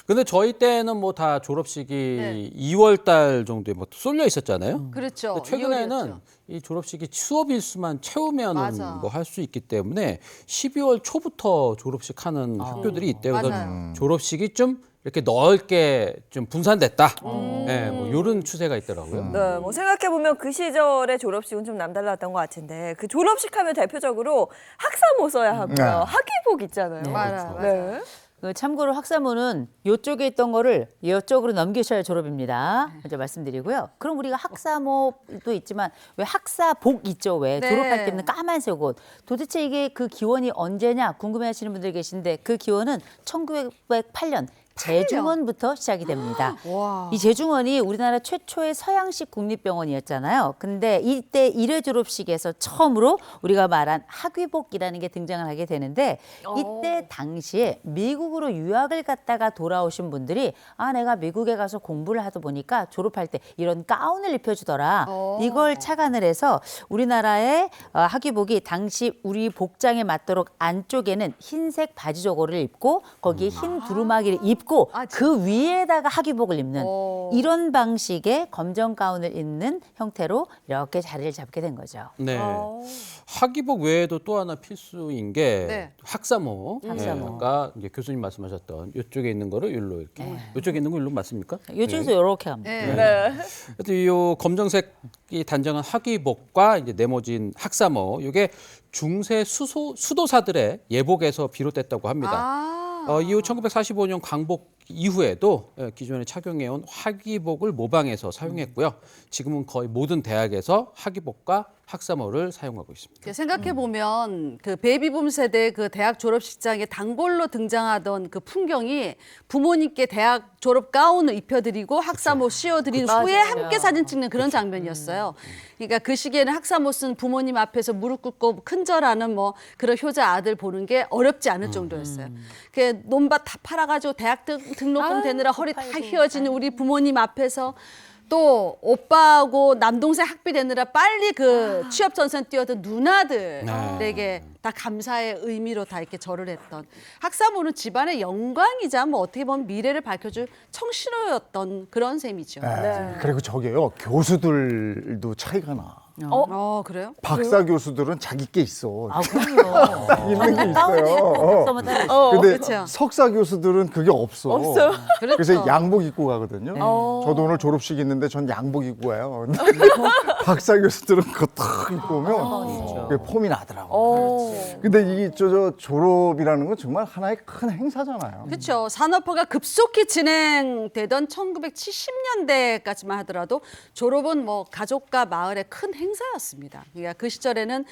근데 저희 때는 뭐 다 졸업식이 2월 달 정도에 뭐 쏠려 있었잖아요. 그렇죠. 근데 최근에는 2월이었죠. 이 졸업식이 수업 일수만 채우면 맞아. 뭐 할 수 있기 때문에 12월 초부터 졸업식 하는 학교들이 있대요. 그래서 맞아요. 졸업식이 좀 이렇게 넓게 좀 분산됐다. 네, 뭐 이런 추세가 있더라고요. 네, 뭐 생각해보면 그 시절의 졸업식은 좀 남달랐던 것 같은데 그 졸업식 하면 대표적으로 학사모 써야 하고요. 네. 학위복 있잖아요. 맞아요. 네. 참고로 학사모는 이쪽에 있던 거를 이쪽으로 넘기셔야 졸업입니다. 먼저 말씀드리고요. 그럼 우리가 학사모도 있지만 왜 학사복 있죠? 왜 네. 졸업할 때 입는 까만색 옷. 도대체 이게 그 기원이 언제냐 궁금해하시는 분들 계신데 그 기원은 1908년 제중원부터 시작이 됩니다. 와. 이 제중원이 우리나라 최초의 서양식 국립병원이었잖아요. 근데 이때 1회 졸업식에서 처음으로 우리가 말한 학위복이라는 게 등장을 하게 되는데 이때 당시에 미국으로 유학을 갔다가 돌아오신 분들이 내가 미국에 가서 공부를 하다 보니까 졸업할 때 이런 가운을 입혀주더라. 이걸 착안을 해서 우리나라의 학위복이 당시 우리 복장에 맞도록 안쪽에는 흰색 바지 저고를 입고 거기에 흰 두루마기를 입고 그 위에다가 학위복을 입는 이런 방식의 검정 가운을 입는 형태로 이렇게 자리를 잡게 된 거죠. 네. 학위복 외에도 또 하나 필수인 게 네. 학사모. 학사모. 아까 이제 교수님 말씀하셨던 이쪽에 있는 거를 일로 이렇게. 이쪽에 있는 거 일로 맞습니까? 이쪽에서 이렇게 합니다. 네. 그래서 이 검정색이 단정한 학위복과 이제 네모진 학사모 이게 중세 수도사들의 예복에서 비롯됐다고 합니다. 이후 1945년 광복 이후에도 기존에 착용해온 학위복을 모방해서 사용했고요. 지금은 거의 모든 대학에서 학위복과 학사모를 사용하고 있습니다. 생각해 보면 그 베이비붐 세대 그 대학 졸업식장에 단골로 등장하던 그 풍경이 부모님께 대학 졸업 가운을 입혀드리고 학사모 씌워드린 후에 함께 사진 찍는 그런 장면이었어요. 그러니까 그 시기에는 학사모 쓴 부모님 앞에서 무릎 꿇고 큰절하는 뭐 그런 효자 아들 보는 게 어렵지 않을 정도였어요. 그 논밭 다 팔아가지고 대학 등록금 되느라 허리 다 휘어지는 우리 부모님 앞에서 또 오빠하고 남동생 학비 되느라 빨리 그 취업 전선 뛰어든 누나들에게 다 감사의 의미로 다 이렇게 절을 했던 학사모는 집안의 영광이자 뭐 어떻게 보면 미래를 밝혀줄 청신호였던 그런 셈이죠. 네. 그리고 저게요 교수들도 차이가 나. 그래요? 박사 교수들은 자기 게 있어. 그럼요. 있는 게 가운에 있어요. 학사모 따로 있어요. 근데 그쵸. 석사 교수들은 그게 없어. 없어요. 그래서 양복 입고 가거든요. 저도 오늘 졸업식 있는데 전 양복 입고 가요. 박사 교수들은 그거 탁 입고 오면 그게 폼이 나더라고. 근데 이게 저 졸업이라는 건 정말 하나의 큰 행사잖아요. 그렇죠. 산업화가 급속히 진행되던 1970년대까지만 하더라도 졸업은 뭐 가족과 마을의 큰 행사였습니다. 그러니까 그 시절에는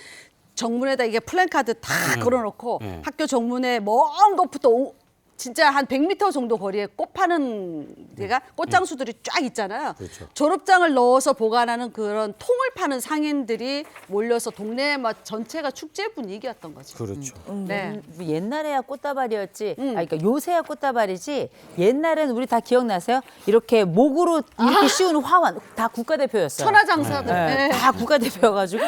정문에다 이게 플랜카드 다 걸어놓고 학교 정문에 먼 곳부터 진짜 한 100m 정도 거리에 꽃 파는 데가 꽃장수들이 쫙 있잖아요. 그렇죠. 졸업장을 넣어서 보관하는 그런 통을 파는 상인들이 몰려서 동네 막 전체가 축제 분위기였던 거죠. 그렇죠. 네. 옛날에야 꽃다발이었지. 그러니까 요새야 꽃다발이지. 옛날엔 우리 다 기억나세요? 이렇게 목으로 이렇게 씌우는 화환 다 국가대표였어요. 천하장사들. 네, 네. 다 국가대표여가지고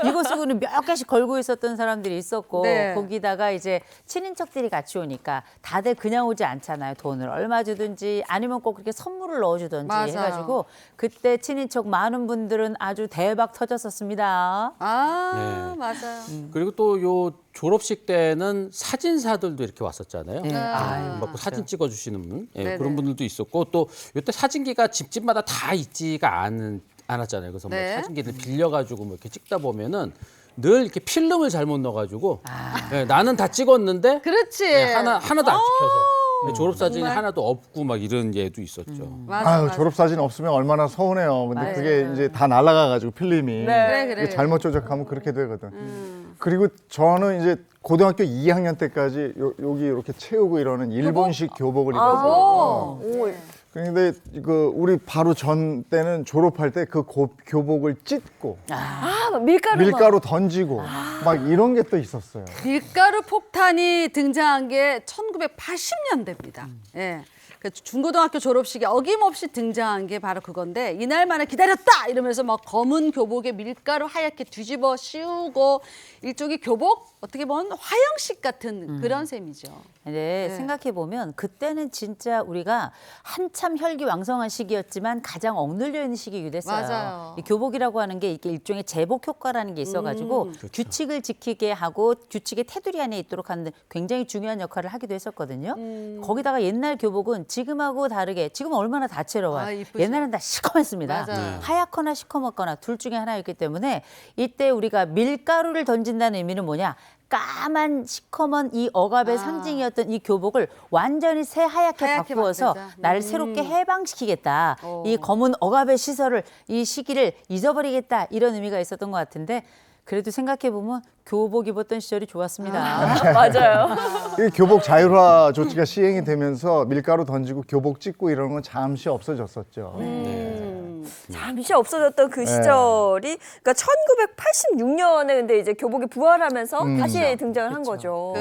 이거 쓰고는 몇 개씩 걸고 있었던 사람들이 있었고 네. 거기다가 이제 친인척들이 같이 오니까 다들 그냥 오지 않잖아요. 돈을 얼마 주든지 아니면 꼭 그렇게 선물을 넣어주든지 맞아요. 해가지고 그때 친인척 많은 분들은 아주 대박 터졌었습니다. 네. 맞아요. 그리고 또 요 졸업식 때는 사진사들도 이렇게 왔었잖아요. 아유, 막 사진 찍어주시는 분 네네. 그런 분들도 있었고 또 이때 사진기가 집집마다 다 있지가 않았잖아요. 그래서 네. 뭐 사진기를 빌려가지고 뭐 이렇게 찍다 보면은 늘 이렇게 필름을 잘못 넣어가지고 나는 다 찍었는데 그렇지. 하나도 안 찍혀서 졸업 사진이 하나도 없고 막 이런 예도 있었죠. 아유 졸업 사진 없으면 얼마나 서운해요. 근데 그게 이제 다 날아가가지고 필름이 그래. 이게 잘못 조작하면 그렇게 되거든. 그리고 저는 이제 고등학교 2학년 때까지 여기 이렇게 채우고 이러는 일본식 교복을 입었어요. 근데 그 우리 바로 전 때는 졸업할 때 그 교복을 찢고 아, 밀가루. 밀가루 던지고 막 이런 게 또 있었어요. 밀가루 폭탄이 등장한 게 1980년대입니다. 예. 그 중고등학교 졸업식에 어김없이 등장한 게 바로 그건데 이날만을 기다렸다 이러면서 막 검은 교복에 밀가루 하얗게 뒤집어 씌우고 일종의 교복 어떻게 보면 화형식 같은 그런 셈이죠. 네, 생각해 보면 그때는 진짜 우리가 한참 혈기왕성한 시기였지만 가장 억눌려 있는 시기이기도 했어요. 맞아요. 이 교복이라고 하는 게 이게 일종의 제복 효과라는 게 있어가지고 규칙을 지키게 하고 규칙의 테두리 안에 있도록 하는 굉장히 중요한 역할을 하기도 했었거든요. 거기다가 옛날 교복은 지금하고 다르게 지금은 얼마나 다채로워요. 아, 이쁘죠. 옛날엔 다 시커맸습니다. 맞아요. 하얗거나 시커멓거나 둘 중에 하나였기 때문에 이때 우리가 밀가루를 던진다는 의미는 뭐냐? 까만 시커먼 이 억압의 상징이었던 이 교복을 완전히 새하얗게 하얗게 바꾸어서 만들자. 나를 새롭게 해방시키겠다. 이 검은 억압의 시설을 이 시기를 잊어버리겠다. 이런 의미가 있었던 것 같은데 그래도 생각해보면 교복 입었던 시절이 좋았습니다. 맞아요. 이 교복 자율화 조치가 시행이 되면서 밀가루 던지고 교복 찢고 이런 건 잠시 없어졌었죠. 잠시 없어졌던 그 시절이 그러니까 1986년에 근데 이제 교복이 부활하면서 다시 등장을 한 거죠.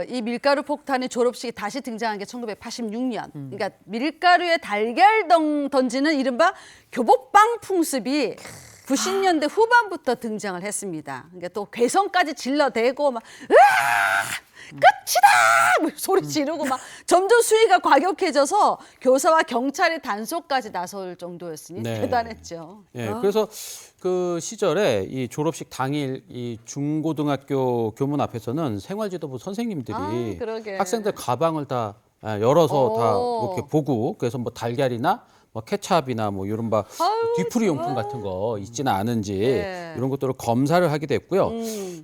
이 밀가루 폭탄의 졸업식이 다시 등장한 게 1986년. 그러니까 밀가루에 달걀 던지는 이른바 교복빵 풍습이 90년대 후반부터 등장을 했습니다. 그러니까 또 괴성까지 질러대고 막 끝이다! 뭐 소리 지르고 막 점점 수위가 과격해져서 교사와 경찰이 단속까지 나설 정도였으니 네. 대단했죠. 예, 그래서 그 시절에 이 졸업식 당일 이 중고등학교 교문 앞에서는 생활지도부 선생님들이 그러게. 학생들 가방을 다 열어서 다 이렇게 보고 그래서 뭐 달걀이나 뭐 케찹이나 뭐 이런 바 뒤풀이 용품 같은 거 있지는 않은지 네. 이런 것들을 검사를 하게 됐고요.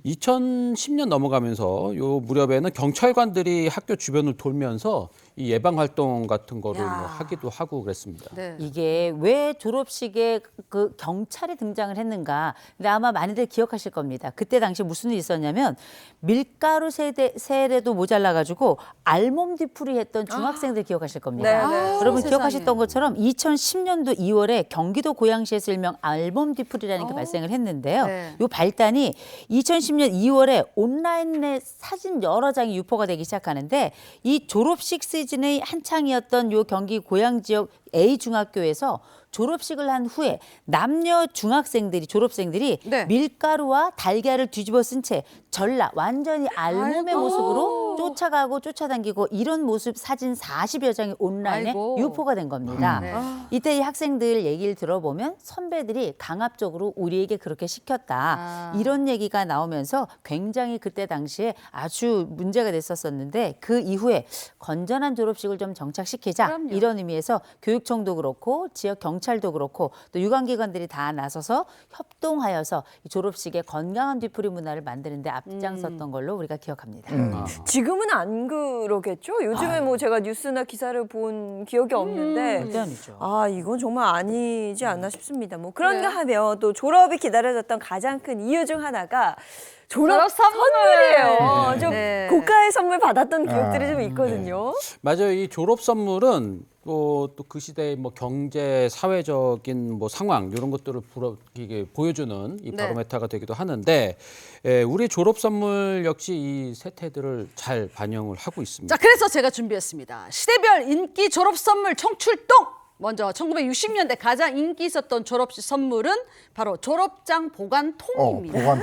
2010년 넘어가면서 요 무렵에는 경찰관들이 학교 주변을 돌면서 이 예방 활동 같은 거를 뭐 하기도 하고 그랬습니다. 네. 이게 왜 졸업식에 그 경찰이 등장을 했는가? 근데 아마 많이들 기억하실 겁니다. 그때 당시 무슨 일이 있었냐면 밀가루 세례도 모자라가지고 알몸 뒤풀이 했던 중학생들 기억하실 겁니다. 네, 네. 여러분 세상에. 기억하셨던 것처럼 2010년도 2월에 경기도 고양시에서 일명 알몸 뒤풀이라는 게 발생을 했는데요. 네. 이 발단이 2010년 2월에 온라인에 사진 여러 장이 유포가 되기 시작하는데 이 졸업식 시즌의 한창이었던 요 경기 고양 지역 A 중학교에서 졸업식을 한 후에 남녀 중학생들이 졸업생들이 네. 밀가루와 달걀을 뒤집어 쓴 채 전라 완전히 알몸의 모습으로 쫓아가고 쫓아다니고 이런 모습 사진 40여 장이 온라인에 아이고. 유포가 된 겁니다. 네. 이때 이 학생들 얘기를 들어보면 선배들이 강압적으로 우리에게 그렇게 시켰다. 이런 얘기가 나오면서 굉장히 그때 당시에 아주 문제가 됐었었는데 그 이후에 건전한 졸업식을 좀 정착시키자. 그럼요. 이런 의미에서 교육청도 그렇고 지역 경찰도 그렇고 또 유관기관들이 다 나서서 협동하여서 이 졸업식의 건강한 뒤풀이 문화를 만드는데 앞장섰던 걸로 우리가 기억합니다. 지금은 안 그러겠죠? 요즘에 뭐 제가 뉴스나 기사를 본 기억이 없는데 물론이죠. 아 이건 정말 아니지 않나 싶습니다. 뭐 그런가 네. 하면 또 졸업이 기다려졌던 가장 큰 이유 중 하나가 졸업 선물이에요. 좀 네. 고가의 선물 받았던 기억들이 좀 있거든요. 맞아요. 이 졸업 선물은 또 그 시대의 뭐 경제 사회적인 뭐 상황 이런 것들을 이게 보여주는 이 네. 바로메타가 되기도 하는데 우리 졸업 선물 역시 이 세태들을 잘 반영을 하고 있습니다. 자, 그래서 제가 준비했습니다. 시대별 인기 졸업 선물 총출동! 먼저 1960년대 가장 인기 있었던 졸업식 선물은 바로 졸업장 보관통입니다. 보관.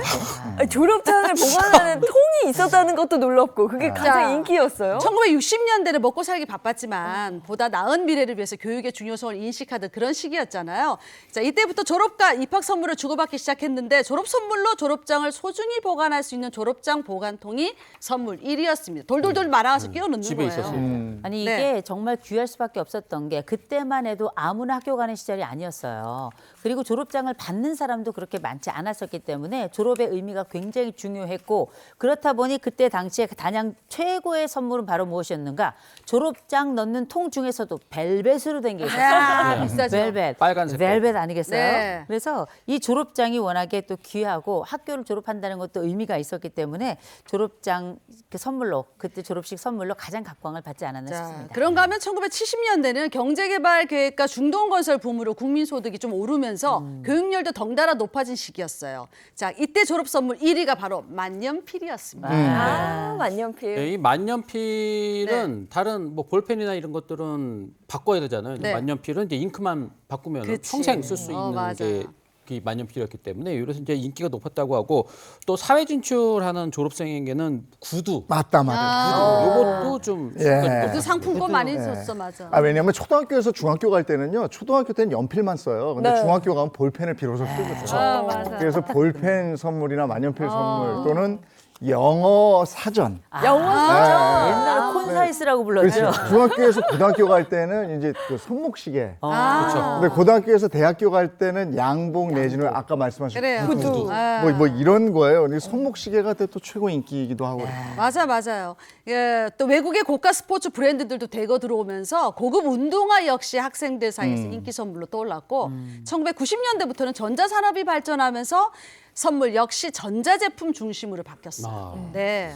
아니, 졸업장을 보관하는 통이 있었다는 것도 놀랍고 그게 가장 자, 인기였어요. 1960년대는 먹고 살기 바빴지만 보다 나은 미래를 위해서 교육의 중요성을 인식하던 그런 시기였잖아요. 자, 이때부터 졸업과 입학 선물을 주고받기 시작했는데 졸업 선물로 졸업장을 소중히 보관할 수 있는 졸업장 보관통이 선물 1위였습니다. 돌돌돌 말아서 끼워 넣는 집에 거예요. 있었어요. 아니 이게 네. 정말 귀할 수밖에 없었던 게 그때만 해도 아무나 학교 가는 시절이 아니었어요. 그리고 졸업장을 받는 사람도 그렇게 많지 않았었기 때문에 졸업의 의미가 굉장히 중요했고 그렇다 보니 그때 당시에 단양 최고의 선물은 바로 무엇이었는가? 졸업장 넣는 통 중에서도 벨벳으로 된 게 있었어요. 비싸죠. 벨벳. 빨간색 벨벳 아니겠어요? 네. 그래서 이 졸업장이 워낙에 또 귀하고 학교를 졸업한다는 것도 의미가 있었기 때문에 졸업장 그 선물로 그때 졸업식 선물로 가장 각광을 받지 않았나 자, 싶습니다. 그런가 하면 1970년대는 경제개발 산업계획과 중동건설 붐으로 국민소득이 좀 오르면서 교육열도 덩달아 높아진 시기였어요. 자, 이때 졸업 선물 1위가 바로 만년필이었습니다. 만년필. 네, 이 만년필은 다른 뭐 볼펜이나 이런 것들은 바꿔야 되잖아요. 네. 만년필은 이제 잉크만 바꾸면 그치. 평생 쓸 수 있는 맞아요. 게 그 만년필이었기 때문에 이래서 이제 인기가 높았다고 하고 또 사회 진출하는 졸업생에게는 구두, 맞다. 이것도 좀 예. 그 상품권 많이 썼어, 맞아. 왜냐하면 초등학교에서 중학교 갈 때는요. 초등학교 때는 연필만 써요. 근데 네. 중학교 가면 볼펜을 비로소 쓰거든요. 맞아. 그래서 볼펜 선물이나 만년필 선물 또는 영어 사전. 영어 사전. 옛날에 콘사이스라고 불렀죠. 그렇죠. 중학교에서 고등학교 갈 때는 이제 그 손목시계. 그렇죠. 근데 고등학교에서 대학교 갈 때는 양복 내지는 아까 말씀하신 그래요. 구두. 아. 뭐 이런 거예요. 근데 손목시계가 또 최고 인기이기도 하고. 맞아요. 예, 또 외국의 고가 스포츠 브랜드들도 대거 들어오면서 고급 운동화 역시 학생들 사이에서 인기 선물로 떠올랐고 1990년대부터는 전자산업이 발전하면서 선물 역시 전자제품 중심으로 바뀌었어요. 네.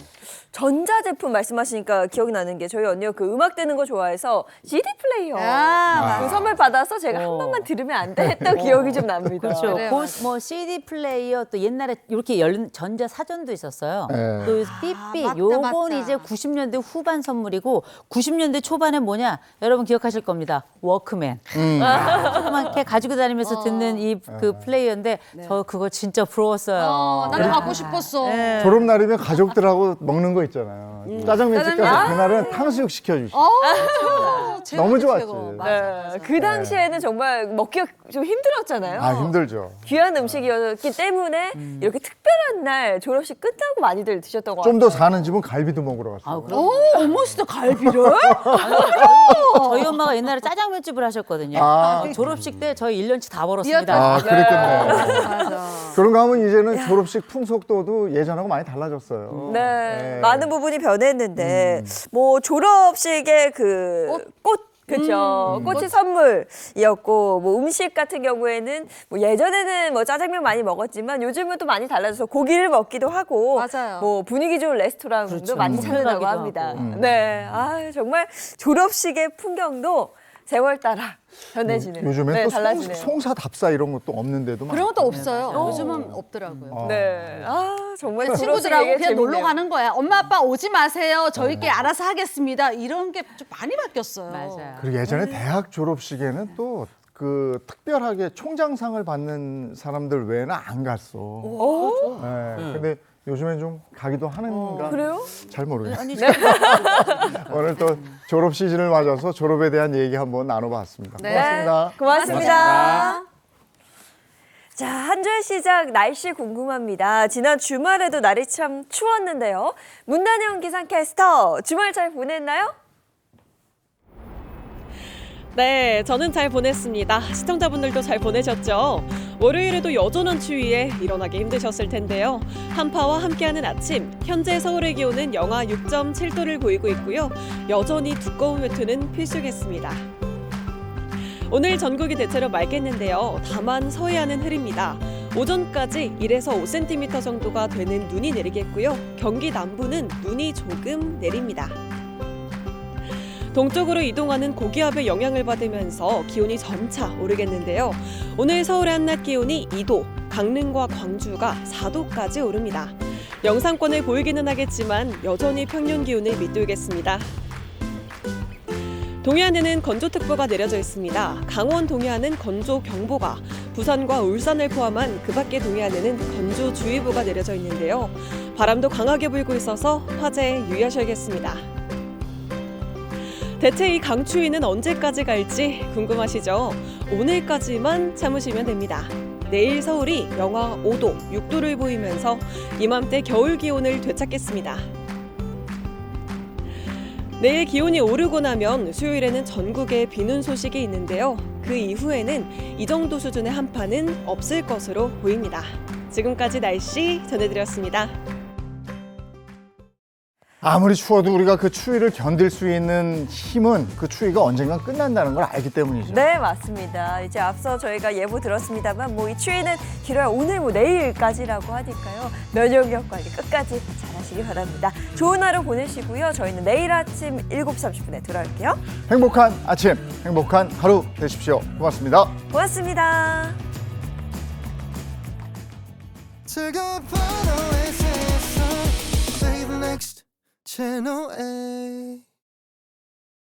전자제품 말씀하시니까 기억이 나는 게 저희 언니가 그 음악 듣는 거 좋아해서 CD 플레이어 그 선물 받아서 제가 한 번만 들으면 안 돼 했던 기억이 좀 납니다. 그렇죠. 그래요, 뭐 CD 플레이어 또 옛날에 이렇게 열린 전자 사전도 있었어요. 네. 또 삐삐 맞다, 요건 맞다. 이제 90년대 후반 선물이고 90년대 초반에 뭐냐? 여러분 기억하실 겁니다. 워크맨. 조그맣게 가지고 다니면서 듣는 이 그 플레이어인데 저 그거 진짜 부러웠어요. 나도 갖고 싶었어. 졸업 날이면 가족들하고 먹는 거 있잖아요. 짜장면 집 가서 그날은 탕수육 시켜주시고. 너무 좋았지. 네, 그 당시에는 정말 먹기가 좀 힘들었잖아요. 아 힘들죠. 귀한 음식이었기 때문에 이렇게 특별한 날 졸업식 끝나고 많이들 드셨던 것 같아요. 좀 더 사는 집은 갈비도 먹으러 갔어요. 아, 그럼 어머, 진짜 갈비를? 저희 엄마가 옛날에 짜장면집을 하셨거든요. 아. 졸업식 때 저희 1년치 다 벌었습니다. 아 그랬겠네. 맞아. 그런가 하면 이제는 졸업식 풍속도도 예전하고 많이 달라졌어요. 네, 많은 부분이 변했는데 뭐 졸업식의 그 꽃. 그렇죠. 꽃이 선물이었고 뭐 음식 같은 경우에는 뭐 예전에는 뭐 짜장면 많이 먹었지만 요즘은 또 많이 달라져서 고기를 먹기도 하고 맞아요. 뭐 분위기 좋은 레스토랑도 그렇죠. 많이 찾는다고 가기도 합니다. 하고. 네, 아 정말 졸업식의 풍경도 세월 따라 변해지는. 요즘엔 네, 또 달라지네요. 송사답사 이런 것도 없는데도 그런 것도 많고. 없어요. 요즘은 없더라고요. 네, 아 정말 친구들하고 졸업식 그냥 얘기 놀러 재밌네요. 가는 거야. 엄마 아빠 오지 마세요. 저희끼리 알아서 하겠습니다. 이런 게 좀 많이 바뀌었어요. 맞아요. 그리고 예전에 대학 졸업식에는 또 그 특별하게 총장상을 받는 사람들 외에는 안 갔어. 네, 근데 요즘엔 좀 가기도 하는가? 그래요? 잘 모르겠어요. 오늘 또 졸업 시즌을 맞아서 졸업에 대한 얘기 한번 나눠봤습니다. 고맙습니다. 네, 고맙습니다. 자, 한 주의 시작 날씨 궁금합니다. 지난 주말에도 날이 참 추웠는데요. 문단영 기상캐스터, 주말 잘 보냈나요? 네, 저는 잘 보냈습니다. 시청자분들도 잘 보내셨죠? 월요일에도 여전한 추위에 일어나기 힘드셨을 텐데요. 한파와 함께하는 아침, 현재 서울의 기온은 영하 6.7도를 보이고 있고요. 여전히 두꺼운 외투는 필수겠습니다. 오늘 전국이 대체로 맑겠는데요. 다만 서해안은 흐립니다. 오전까지 1에서 5cm 정도가 되는 눈이 내리겠고요. 경기 남부는 눈이 조금 내립니다. 동쪽으로 이동하는 고기압의 영향을 받으면서 기온이 점차 오르겠는데요. 오늘 서울의 한낮 기온이 2도, 강릉과 광주가 4도까지 오릅니다. 영상권을 보이기는 하겠지만 여전히 평년 기온을 밑돌겠습니다. 동해안에는 건조특보가 내려져 있습니다. 강원 동해안은 건조경보가, 부산과 울산을 포함한 그 밖의 동해안에는 건조주의보가 내려져 있는데요. 바람도 강하게 불고 있어서 화재에 유의하셔야겠습니다. 대체 이 강추위는 언제까지 갈지 궁금하시죠? 오늘까지만 참으시면 됩니다. 내일 서울이 영하 5도, 6도를 보이면서 이맘때 겨울 기온을 되찾겠습니다. 내일 기온이 오르고 나면 수요일에는 전국에 비눈 소식이 있는데요. 그 이후에는 이 정도 수준의 한파는 없을 것으로 보입니다. 지금까지 날씨 전해드렸습니다. 아무리 추워도 우리가 그 추위를 견딜 수 있는 힘은 그 추위가 언젠간 끝난다는 걸 알기 때문이죠. 네, 맞습니다. 이제 앞서 저희가 예보 들었습니다만 뭐 이 추위는 길어야 오늘 뭐 내일까지라고 하니까요. 면역력 관리 끝까지 잘하시기 주시기 바랍니다. 좋은 하루 보내시고요. 저희는 내일 아침 7시 30분에 돌아올게요. 행복한 아침, 행복한 하루 되십시오. 고맙습니다. 고맙습니다. 즐거운 오아시스에서 Play the next channel A